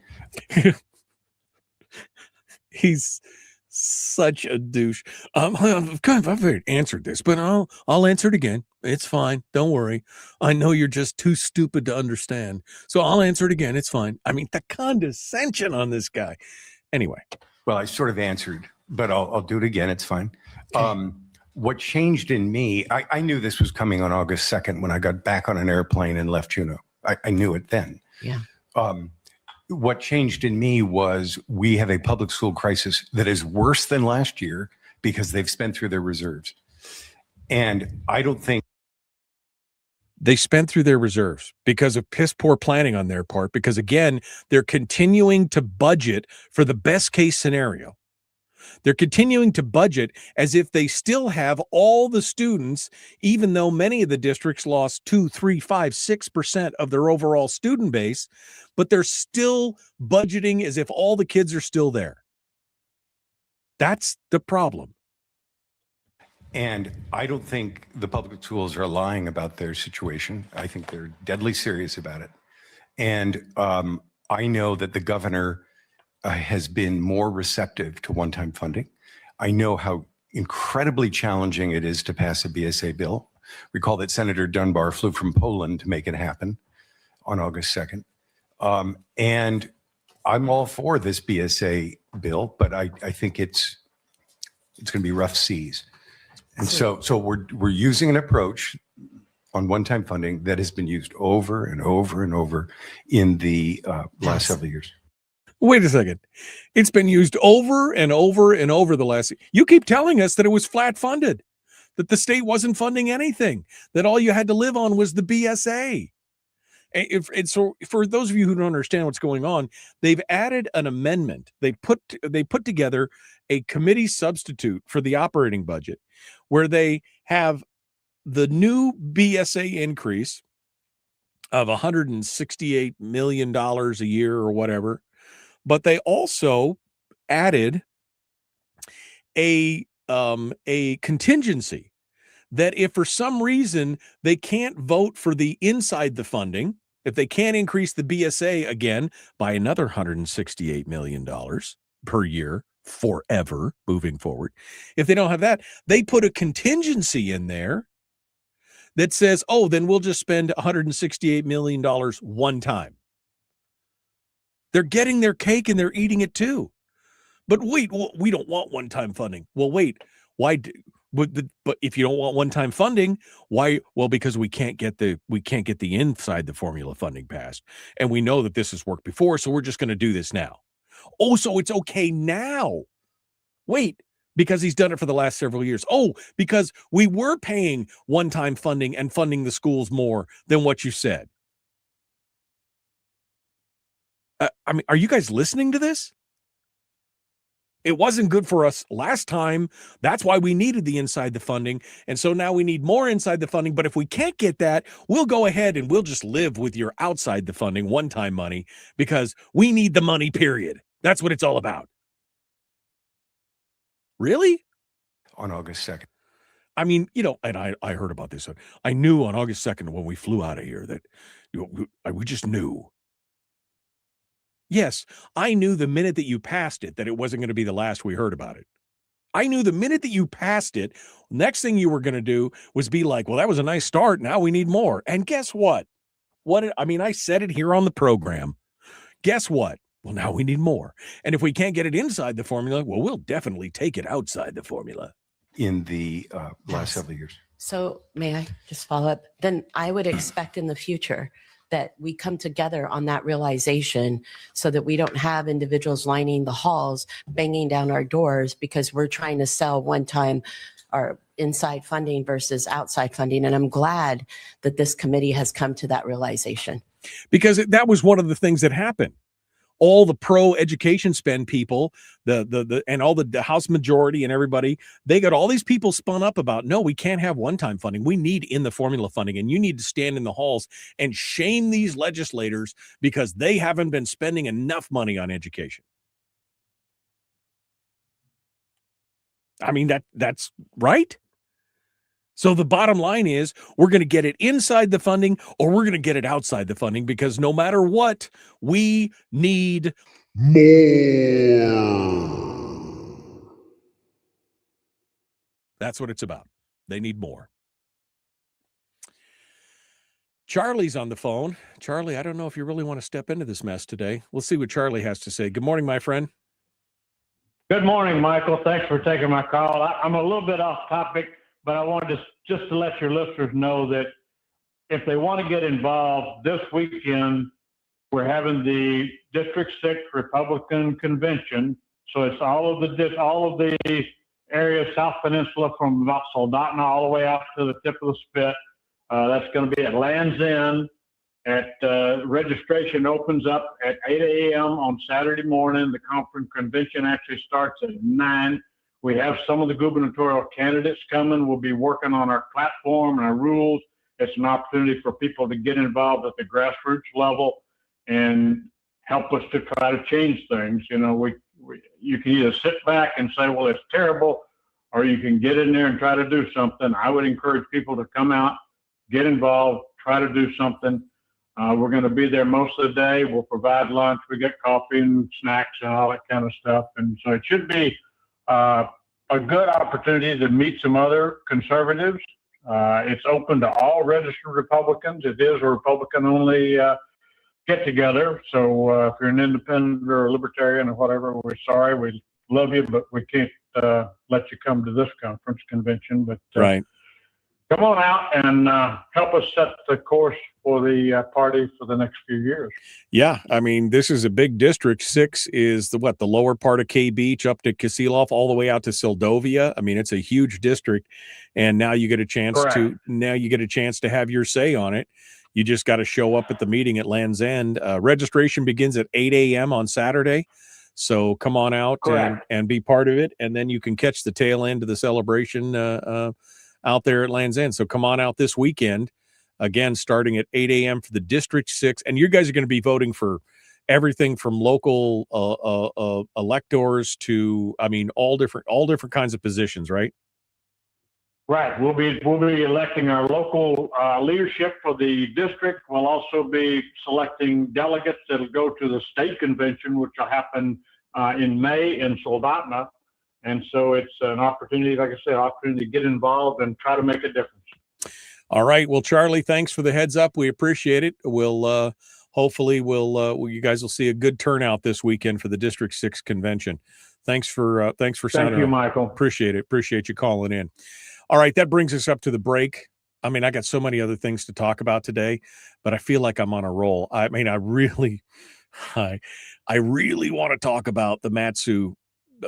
G: He's such a douche. I've answered this, but I'll answer it again. It's fine. Don't worry. I know you're just too stupid to understand. So I'll answer it again. It's fine. I mean, the condescension on this guy. Anyway.
N: Well, I sort of answered, but I'll do it again. It's fine. Okay. What changed in me, I knew this was coming on August 2nd when I got back on an airplane and left Juneau. I knew it then.
M: Yeah.
N: What changed in me was we have a public school crisis that is worse than last year because they've spent through their reserves. And I don't think
G: they spent through their reserves because of piss poor planning on their part, because again, they're continuing to budget for the best case scenario. They're continuing to budget as if they still have all the students, even though many of the districts lost 2, 3, 5, 6% of their overall student base, but they're still budgeting as if all the kids are still there. That's the problem.
N: And I don't think the public schools are lying about their situation. I think they're deadly serious about it. And I know that the governor has been more receptive to one-time funding. I know how incredibly challenging it is to pass a BSA bill. Recall that Senator Dunbar flew from Poland to make it happen on August 2nd. And I'm all for this BSA bill, but I think it's going to be rough seas. And so we're using an approach on one-time funding that has been used over and over and over in the last several years.
G: Wait a second. It's been used over and over and over the last. You keep telling us that it was flat funded, that the state wasn't funding anything, that all you had to live on was the BSA. And so for those of you who don't understand what's going on, they've added an amendment. They put together a committee substitute for the operating budget where they have the new BSA increase of $168 million a year or whatever. But they also added a contingency that if for some reason they can't vote for the inside the funding, if they can't increase the BSA again by another $168 million per year forever moving forward, if they don't have that, they put a contingency in there that says, oh, then we'll just spend $168 million one time. They're getting their cake and they're eating it too. But wait, we don't want one-time funding. Well, wait, why? But if you don't want one-time funding, why? Well, because we can't get the inside the formula funding passed, and we know that this has worked before, so we're just going to do this now. Oh, so it's okay now. Wait, because he's done it for the last several years. Oh, because we were paying one-time funding and funding the schools more than what you said. I mean, are you guys listening to this? It wasn't good for us last time. That's why we needed the inside the funding. And so now we need more inside the funding. But if we can't get that, we'll go ahead and we'll just live with your outside the funding one-time money because we need the money, period. That's what it's all about. Really?
N: On August 2nd.
G: I mean, and I heard about this. I knew on August 2nd when we flew out of here that we just knew. Yes, I knew the minute that you passed it that it wasn't going to be the last we heard about it. I knew the minute that you passed it, next thing you were going to do was be like, well, that was a nice start. Now we need more. And guess what? I said it here on the program. Guess what? Well, now we need more. And if we can't get it inside the formula, well, we'll definitely take it outside the formula.
N: In the last several years.
M: So may I just follow up? Then I would expect in the future that we come together on that realization so that we don't have individuals lining the halls, banging down our doors because we're trying to sell one-time our inside funding versus outside funding. And I'm glad that this committee has come to that realization.
G: Because that was one of the things that happened. All the pro-education spend people, and all the House majority and everybody, they got all these people spun up about, no, we can't have one-time funding. We need in the formula funding, and you need to stand in the halls and shame these legislators because they haven't been spending enough money on education. I mean, that's right. So the bottom line is we're going to get it inside the funding or we're going to get it outside the funding because no matter what, we need more. That's what it's about. They need more. Charlie's on the phone. Charlie, I don't know if you really want to step into this mess today. We'll see what Charlie has to say. Good morning, my friend.
O: Good morning, Michael. Thanks for taking my call. I'm a little bit off topic, but I wanted just to let your listeners know that if they want to get involved this weekend, we're having the District 6 Republican Convention. So it's all of the area, South Peninsula, from about Soldotna all the way out to the tip of the spit. That's going to be at Land's End. Registration opens up at 8 a.m. on Saturday morning. The convention actually starts at 9. We have some of the gubernatorial candidates coming. We'll be working on our platform and our rules. It's an opportunity for people to get involved at the grassroots level and help us to try to change things. You can either sit back and say, well, it's terrible, or you can get in there and try to do something. I would encourage people to come out, get involved, try to do something. We're going to be there most of the day. We'll provide lunch. We get coffee and snacks and all that kind of stuff. And so it should be a good opportunity to meet some other conservatives. It's open to all registered Republicans. It is a Republican-only get-together. So if you're an independent or a libertarian or whatever, we're sorry. We love you, but we can't let you come to this convention. But
G: right.
O: come on out and help us set the course for the party for the next few years.
G: Yeah, I mean, this is a big district. 6 is the lower part of K Beach up to Kasilof, all the way out to Seldovia. I mean, it's a huge district, and now you get a chance to have your say on it. You just got to show up at the meeting at Land's End. Registration begins at 8 a.m. on Saturday. So come on out and be part of it, and then you can catch the tail end of the celebration out there at Land's End. So come on out this weekend. Again, starting at 8 a.m. for the District 6. And you guys are going to be voting for everything from local electors to, I mean, all different kinds of positions, right?
O: Right. We'll be electing our local leadership for the district. We'll also be selecting delegates that'll go to the state convention, which will happen in May in Soldotna. And so it's an opportunity, like I said, to get involved and try to make a difference.
G: All right. Well, Charlie, thanks for the heads up. We appreciate it. We'll hopefully you guys will see a good turnout this weekend for the District 6 convention. Thanks for sounding.
O: Thank you, Michael.
G: Appreciate it. Appreciate you calling in. All right, that brings us up to the break. I mean, I got so many other things to talk about today, but I feel like I'm on a roll. I mean, I really want to talk about the Mat-Su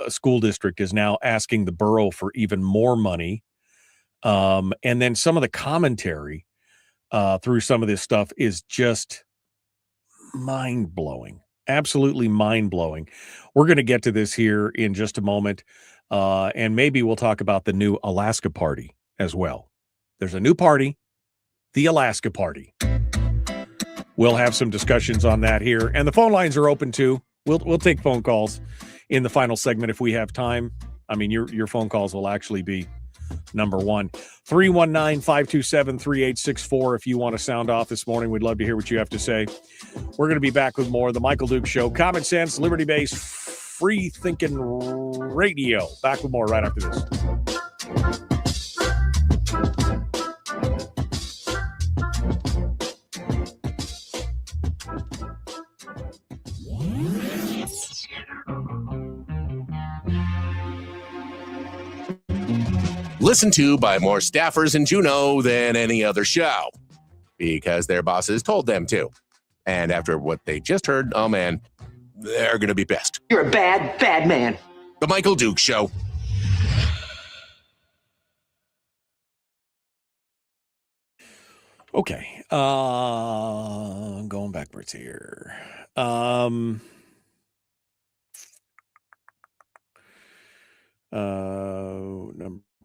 G: school district is now asking the borough for even more money. And then some of the commentary through some of this stuff is just mind-blowing, absolutely mind-blowing. We're going to get to this here in just a moment, and maybe we'll talk about the new Alaska Party as well. There's a new party, the Alaska Party. We'll have some discussions on that here, and the phone lines are open too. We'll take phone calls in the final segment if we have time. I mean, your phone calls will actually be number one. 319-527-3864 if you want to sound off this morning. We'd love to hear what you have to say. We're going to be back with more of the Michael Duke Show. Common sense, liberty-based, free-thinking radio. Back with more right after this.
B: Listened to by more staffers in Juneau than any other show because their bosses told them to. And after what they just heard, oh man, they're going to be pissed.
P: You're a bad, bad man.
B: The Michael Duke Show.
G: Okay. Going backwards here.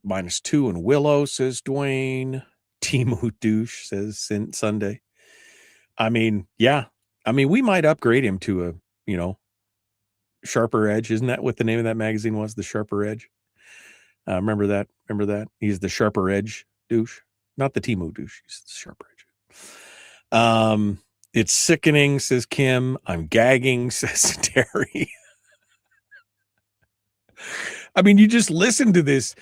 G: -2 in Willow, says Dwayne. Timu Douche, says Sunday. I mean, yeah. I mean, we might upgrade him to a, Sharper Edge. Isn't that what the name of that magazine was? The Sharper Edge. Remember that? He's the Sharper Edge Douche. Not the Timu Douche. He's the Sharper Edge. It's sickening, says Kim. I'm gagging, says Terry. I mean, you just listen to this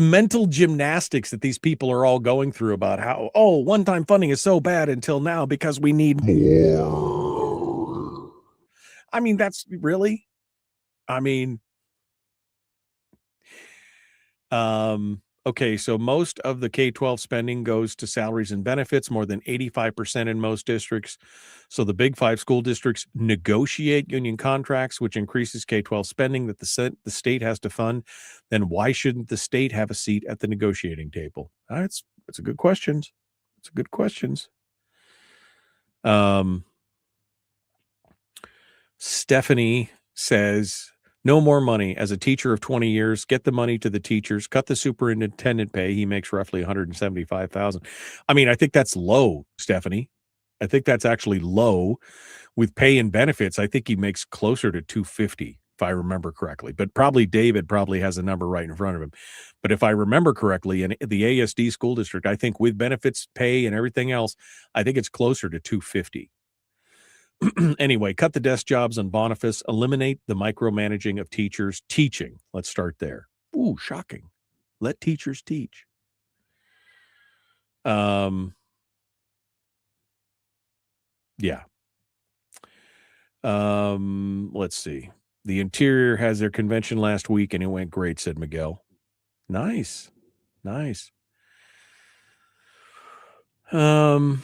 G: mental gymnastics that these people are all going through about how, one-time funding is so bad until now because we need more. I mean, that's really, okay, so most of the K-12 spending goes to salaries and benefits, more than 85% in most districts. So the Big Five school districts negotiate union contracts, which increases K-12 spending that the state has to fund. Then why shouldn't the state have a seat at the negotiating table? That's a good question. It's a good question. Stephanie says, no more money. As a teacher of 20 years, get the money to the teachers, cut the superintendent pay. He makes roughly $175,000. I mean, I think that's low, Stephanie. I think that's actually low with pay and benefits. I think he makes closer to $250, if I remember correctly, but David has a number right in front of him. But if I remember correctly, in the ASD school district, I think with benefits, pay, and everything else, I think it's closer to $250. Anyway, cut the desk jobs on Boniface, eliminate the micromanaging of teachers. Teaching. Let's start there. Ooh, shocking. Let teachers teach. Yeah. Let's see. The Interior has their convention last week and it went great, said Miguel. Nice. When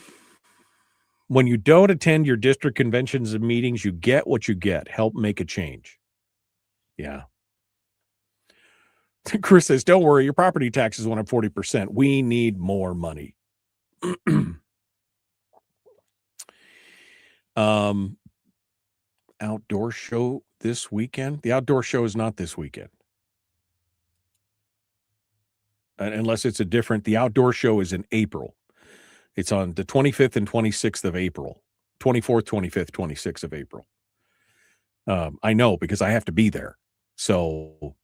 G: you don't attend your district conventions and meetings, you get what you get. Help make a change. Yeah. Chris says, don't worry, your property taxes went up 40%. We need more money. Outdoor show this weekend? The outdoor show is not this weekend. Unless it's the outdoor show is in April. It's on the 25th and 26th of April. 24th, 25th, 26th of April. I know because I have to be there. So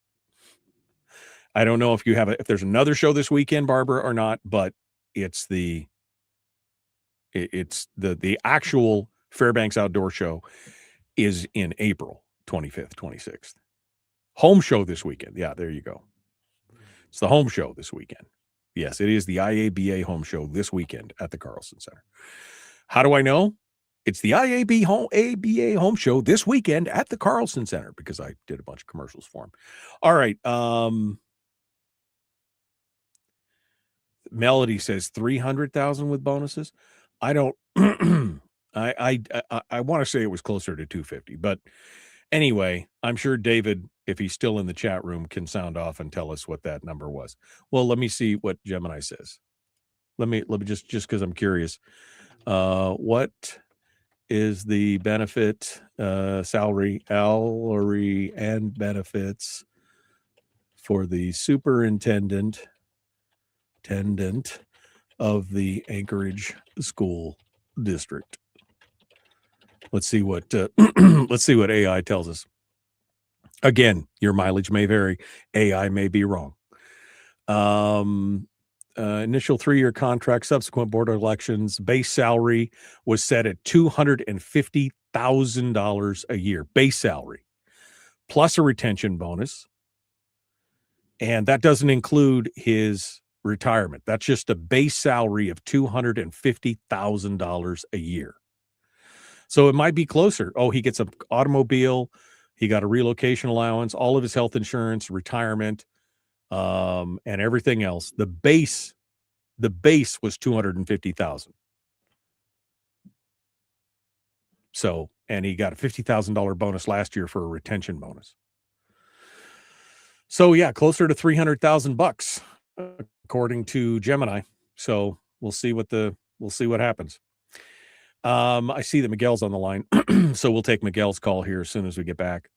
G: I don't know if if there's another show this weekend, Barbara, or not, but it's the actual Fairbanks Outdoor Show is in April 25th, 26th. Home show this weekend. Yeah, there you go. It's the home show this weekend. Yes, it is the IABA home show this weekend at the Carlson Center. How do I know? It's the IABA home show this weekend at the Carlson Center because I did a bunch of commercials for him. All right. Melody says 300,000 with bonuses. I don't. I want to say it was closer to 250, but anyway, I'm sure David, if he's still in the chat room, can sound off and tell us what that number was. Well, let me see what Gemini says. Let me just because I'm curious. What is the benefit, salary and benefits for the superintendent of the Anchorage School District? Let's see what AI tells us. Again, your mileage may vary. AI may be wrong. Initial 3-year contract, subsequent board elections, base salary was set at $250,000 a year, base salary, plus a retention bonus. And that doesn't include his retirement. That's just a base salary of $250,000 a year. So it might be closer. Oh, he gets an automobile. He got a relocation allowance, all of his health insurance, retirement, and everything else. The base was $250,000. So, and he got a $50,000 bonus last year for a retention bonus. So yeah, closer to $300,000 according to Gemini. So we'll see what happens. I see that Miguel's on the line, so we'll take Miguel's call here as soon as we get back.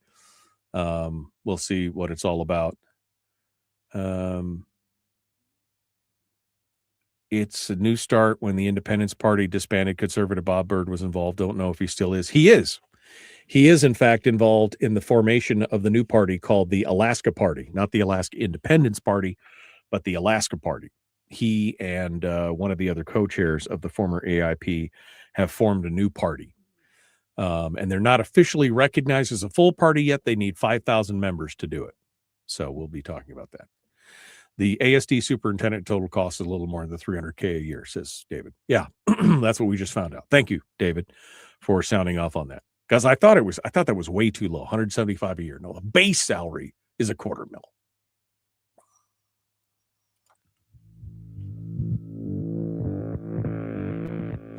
G: We'll see what it's all about. It's a new start when the Independence Party disbanded. Conservative Bob Byrd was involved. Don't know if he still is. He is. He is, in fact, involved in the formation of the new party called the Alaska Party, not the Alaska Independence Party, but the Alaska Party. He and one of the other co-chairs of the former AIP have formed a new party. And they're not officially recognized as a full party yet. They need 5,000 members to do it. So we'll be talking about that. The ASD superintendent total cost is a little more than $300K a year, says David. Yeah, that's what we just found out. Thank you, David, for sounding off on that. Because I thought that was way too low, $175 a year. No, the base salary is $250,000.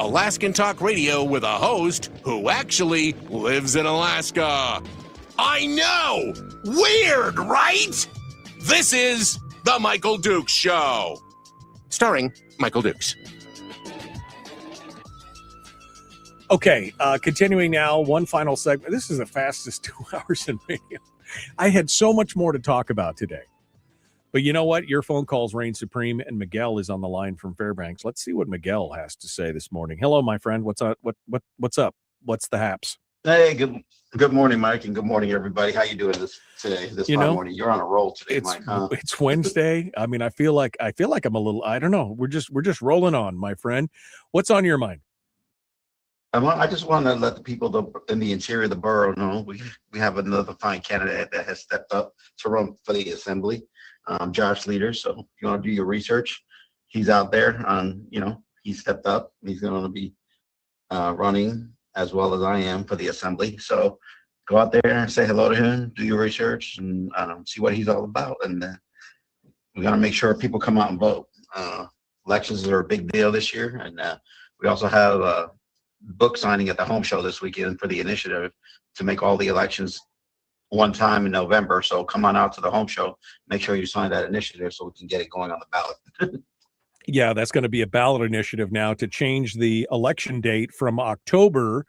B: Alaskan Talk Radio with a host who actually lives in Alaska. I know! Weird, right? This is The Michael Dukes Show. Starring Michael Dukes.
G: Okay, continuing now, one final segment. This is the fastest 2 hours in radio. I had so much more to talk about today. But you know what? Your phone calls reign supreme, and Miguel is on the line from Fairbanks. Let's see what Miguel has to say this morning. Hello, my friend. What's up? What's up? What's the haps?
P: Hey, good morning, Mike, and good morning, everybody. How you doing today? This morning, you're on a roll today, Mike. Huh?
G: It's Wednesday. I mean, I feel like I'm a little. I don't know. We're just rolling on, my friend. What's on your mind?
P: I just want to let the people in the interior of the borough know we have another fine candidate that has stepped up to run for the assembly, Josh Leader. So if you want to do your research, he's out there. He stepped up. He's going to be running as well as I am for the assembly. So go out there and say hello to him, do your research, and see what he's all about. And we got to make sure people come out and vote. elections are a big deal this year. And we also have a book signing at the home show this weekend for the initiative to make all the elections one time in November. So come on out to the home show. Make sure you sign that initiative so we can get it going on the ballot.
G: Yeah, that's going to be a ballot initiative now to change the election date from October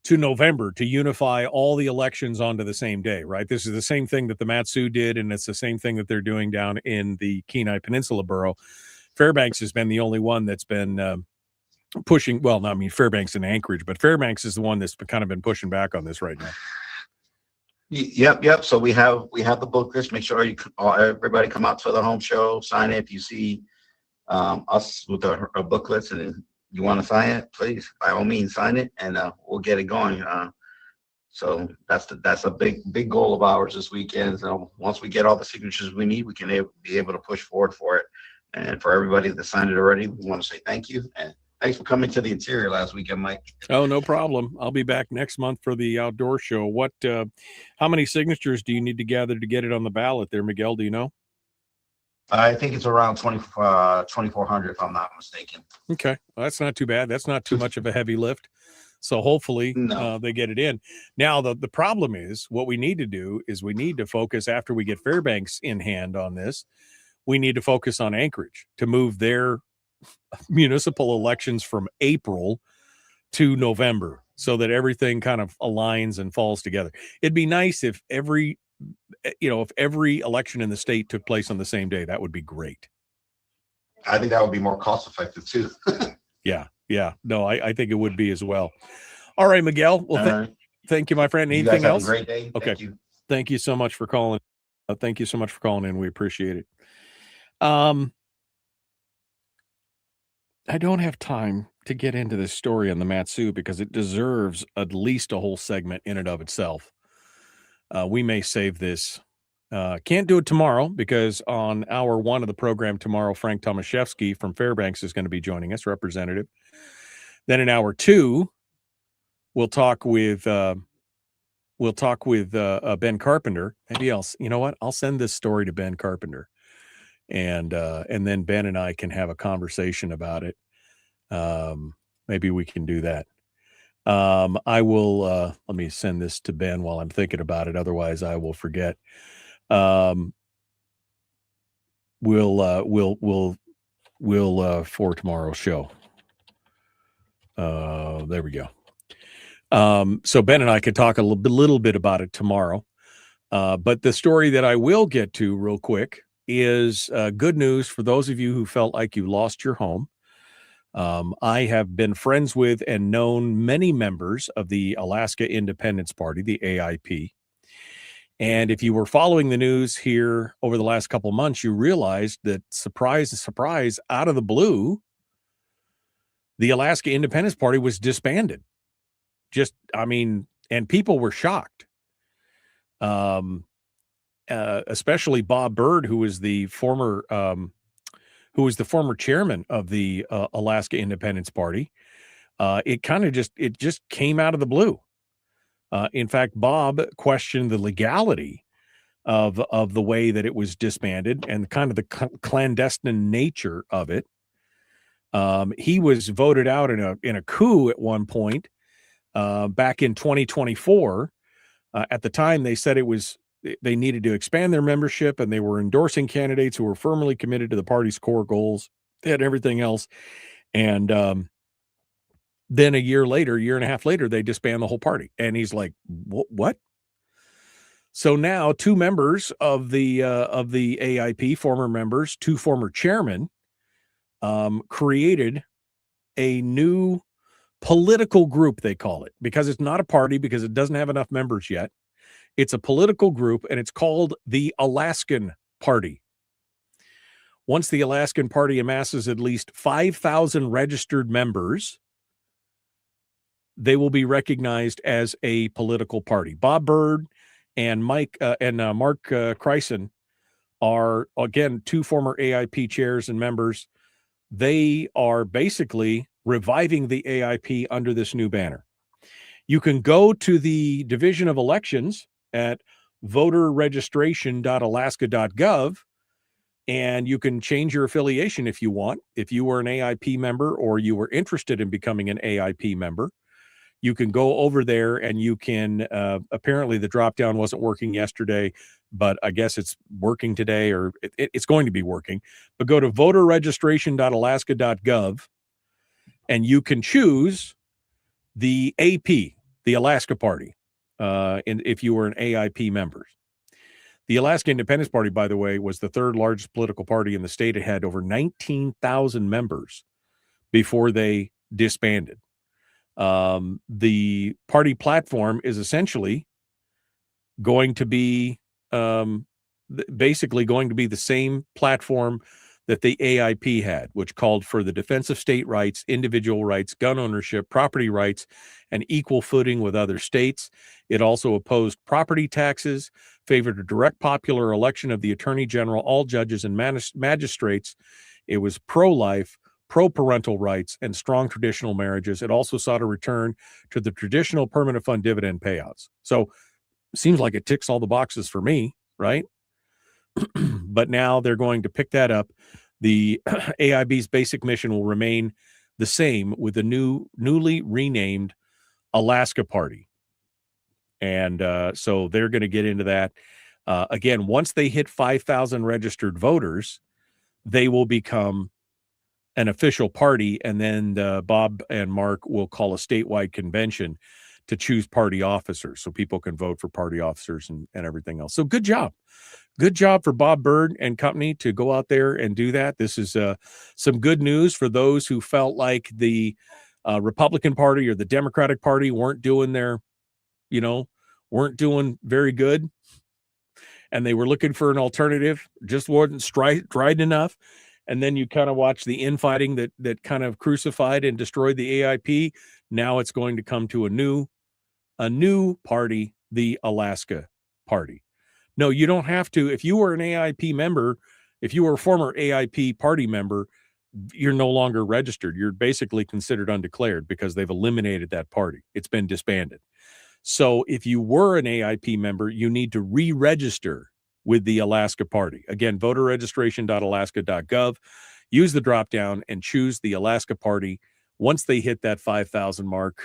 G: to November to unify all the elections onto the same day, right? This is the same thing that the Mat-Su did, and it's the same thing that they're doing down in the Kenai Peninsula Borough. Fairbanks has been the only one that's been pushing, well, not I mean Fairbanks and Anchorage, but Fairbanks is the one that's kind of been pushing back on this right now.
P: Yep. So we have the booklets. Make sure everybody come out to the home show, sign it. If you see us with our booklets and you want to sign it, please, by all means, sign it, and we'll get it going. So that's a big goal of ours this weekend. So once we get all the signatures we need, we can be able to push forward for it. And for everybody that signed it already, we want to say thank you. And thanks for coming to the interior last weekend, Mike.
G: Oh, no problem. I'll be back next month for the outdoor show. How many signatures do you need to gather to get it on the ballot there, Miguel? Do you know?
P: I think it's around 2,400, if I'm not mistaken.
G: Okay. Well, that's not too bad. That's not too much of a heavy lift. So hopefully they get it in. Now, the problem is what we need to do is we need to focus after we get Fairbanks in hand on this. We need to focus on Anchorage to move their municipal elections from April to November so that everything kind of aligns and falls together. It'd be nice if every election in the state took place on the same day. That would be great.
P: I think that would be more cost effective too.
G: Yeah. No, I think it would be as well. All right, Miguel. Well, thank you, my friend. Anything else?
P: Have a great day.
G: Okay. Thank you so much for calling. Thank you so much for calling in. We appreciate it. I don't have time to get into this story on the Mat-Su because it deserves at least a whole segment in and of itself. We may save this. Can't do it tomorrow because on hour one of the program tomorrow, Frank Tomaszewski from Fairbanks is going to be joining us, representative. Then in hour two, we'll talk with Ben Carpenter. Maybe I'll send this story to Ben Carpenter. And then Ben and I can have a conversation about it. Maybe we can do that. I will, let me send this to Ben while I'm thinking about it. Otherwise I will forget. We'll for tomorrow's show. There we go. So Ben and I could talk a little bit about it tomorrow. But the story that I will get to real quick is good news for those of you who felt like you lost your home. I have been friends with and known many members of the Alaska Independence Party, the AIP. And if you were following the news here over the last couple months, you realized that, surprise, out of the blue, the Alaska Independence Party was disbanded. And people were shocked. Especially Bob Byrd, who was the former chairman of the Alaska Independence Party. It just came out of the blue. In fact, Bob questioned the legality of the way that it was disbanded and kind of the clandestine nature of it. He was voted out in a coup at one point back in 2024. At the time, they said they needed to expand their membership, and they were endorsing candidates who were firmly committed to the party's core goals. They had everything else. And then a year and a half later, they disband the whole party. And he's like, what? So now 2 members of the AIP, former members, 2 former chairmen, created a new political group, they call it, because it's not a party, because it doesn't have enough members yet. It's a political group, and it's called the Alaskan Party. Once the Alaskan Party amasses at least 5,000 registered members, they will be recognized as a political party. Bob Byrd and Mark Kreisen are, again, 2 former AIP chairs and members. They are basically reviving the AIP under this new banner. You can go to the Division of Elections at voterregistration.alaska.gov And you can change your affiliation if you want. If you were an AIP member or you were interested in becoming an AIP member, you can go over there and you can, apparently the drop down wasn't working yesterday, but I guess it's working today, or it's going to be working. But go to voterregistration.alaska.gov and you can choose the AP, the Alaska Party, if you were an AIP member. The Alaska Independence Party, by the way, was the third largest political party in the state. It had over 19,000 members before they disbanded. The party platform is essentially going to be basically going to be the same platform that the AIP had, which called for the defense of state rights, individual rights, gun ownership, property rights, and equal footing with other states. It also opposed property taxes, favored a direct popular election of the attorney general, all judges and magistrates. It was pro-life, pro-parental rights, and strong traditional marriages. It also sought a return to the traditional permanent fund dividend payouts. So seems like it ticks all the boxes for me, right? But now they're going to pick that up. The AIB's basic mission will remain the same with the newly renamed Alaska Party. And so they're going to get into that. Again, once they hit 5,000 registered voters, they will become an official party. And then Bob and Mark will call a statewide convention to choose party officers so people can vote for party officers and everything else. So good job. Good job for Bob Byrd and company to go out there and do that. This is some good news for those who felt like the Republican Party or the Democratic Party weren't doing very good. And they were looking for an alternative, just wasn't strident enough. And then you kind of watch the infighting that kind of crucified and destroyed the AIP. Now it's going to come to a new party, the Alaska Party. No, you don't have to. If you were an AIP member, if you were a former AIP party member, you're no longer registered. You're basically considered undeclared because they've eliminated that party. It's been disbanded. So if you were an AIP member, you need to re-register with the Alaska Party. Again, voterregistration.alaska.gov. Use the drop down and choose the Alaska Party. Once they hit that 5,000 mark,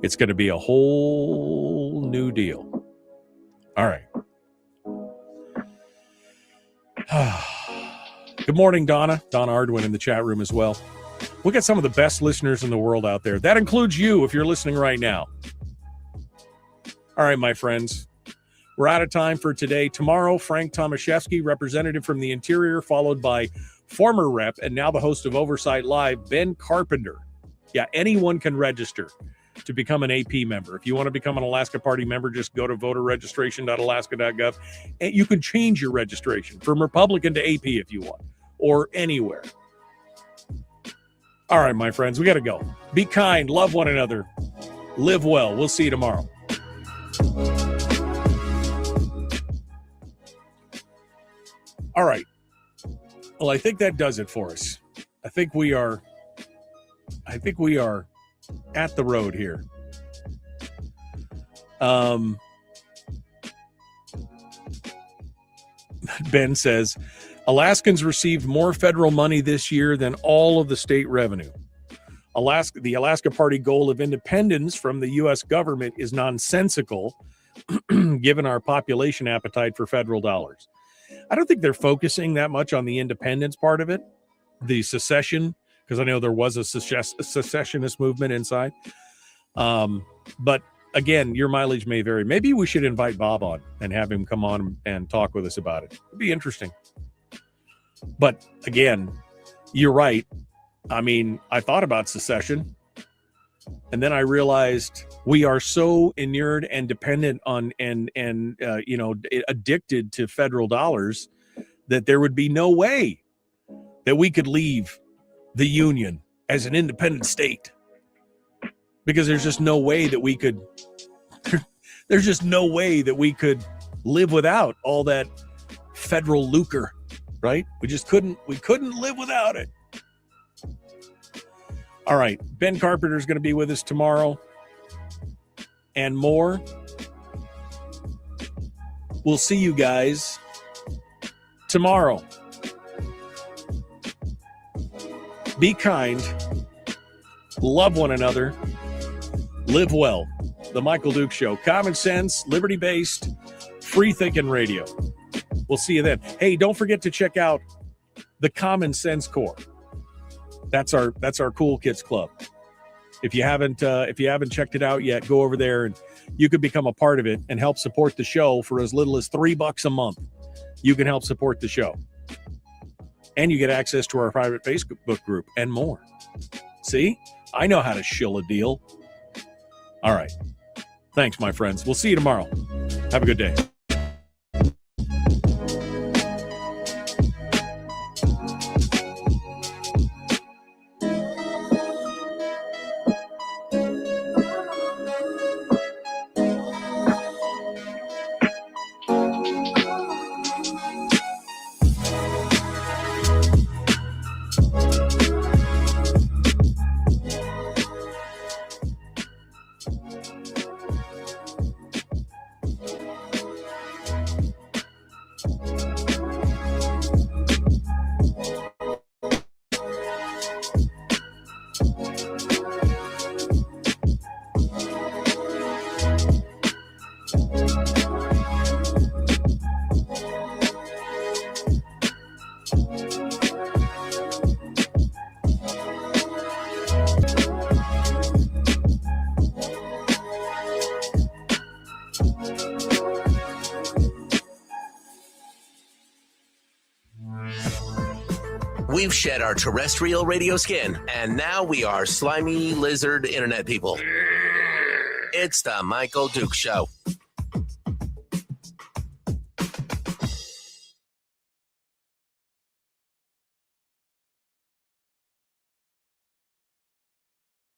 G: it's going to be a whole new deal. All right. Good morning, Donna. Donna Ardwin in the chat room as well. We got some of the best listeners in the world out there. That includes you if you're listening right now. All right, my friends. We're out of time for today. Tomorrow, Frank Tomaszewski, representative from the Interior, followed by former rep and now the host of Oversight Live, Ben Carpenter. Yeah, anyone can register to become an AP member. If you want to become an Alaska Party member, just go to voterregistration.alaska.gov, and you can change your registration from Republican to AP if you want, or anywhere. All right, my friends, we got to go. Be kind, love one another, live well. We'll see you tomorrow. All right. Well, I think that does it for us. I think we are at the road here. Ben says, Alaskans received more federal money this year than all of the state revenue. The Alaska Party goal of independence from the U.S. government is nonsensical, given our population appetite for federal dollars. I don't think they're focusing that much on the independence part of it, the secession, because I know there was a secessionist movement inside. But again, your mileage may vary. Maybe we should invite Bob on and have him come on and talk with us about it. It'd be interesting. But again, you're right. I mean, I thought about secession, and then I realized we are so inured and dependent on and addicted to federal dollars that there would be no way that we could leave the Union as an independent state, because there's just no way that we could live without all that federal lucre, right? We couldn't live without it. All right, Ben Carpenter is going to be with us tomorrow and more. We'll see you guys tomorrow. be kind, love one another, live well. The Michael Duke Show. Common sense, liberty-based, free-thinking radio. We'll see you then. Hey, don't forget to check out the Common Sense Corps. That's our Cool Kids Club. If you haven't checked it out yet, go over there and you can become a part of it and help support the show for as little as $3 a month. You can help support the show. And you get access to our private Facebook group and more. See? I know how to shill a deal. All right. Thanks, my friends. We'll see you tomorrow. Have a good day.
A: We've shed our terrestrial radio skin, and now we are slimy lizard internet people. It's the Michael Duke Show.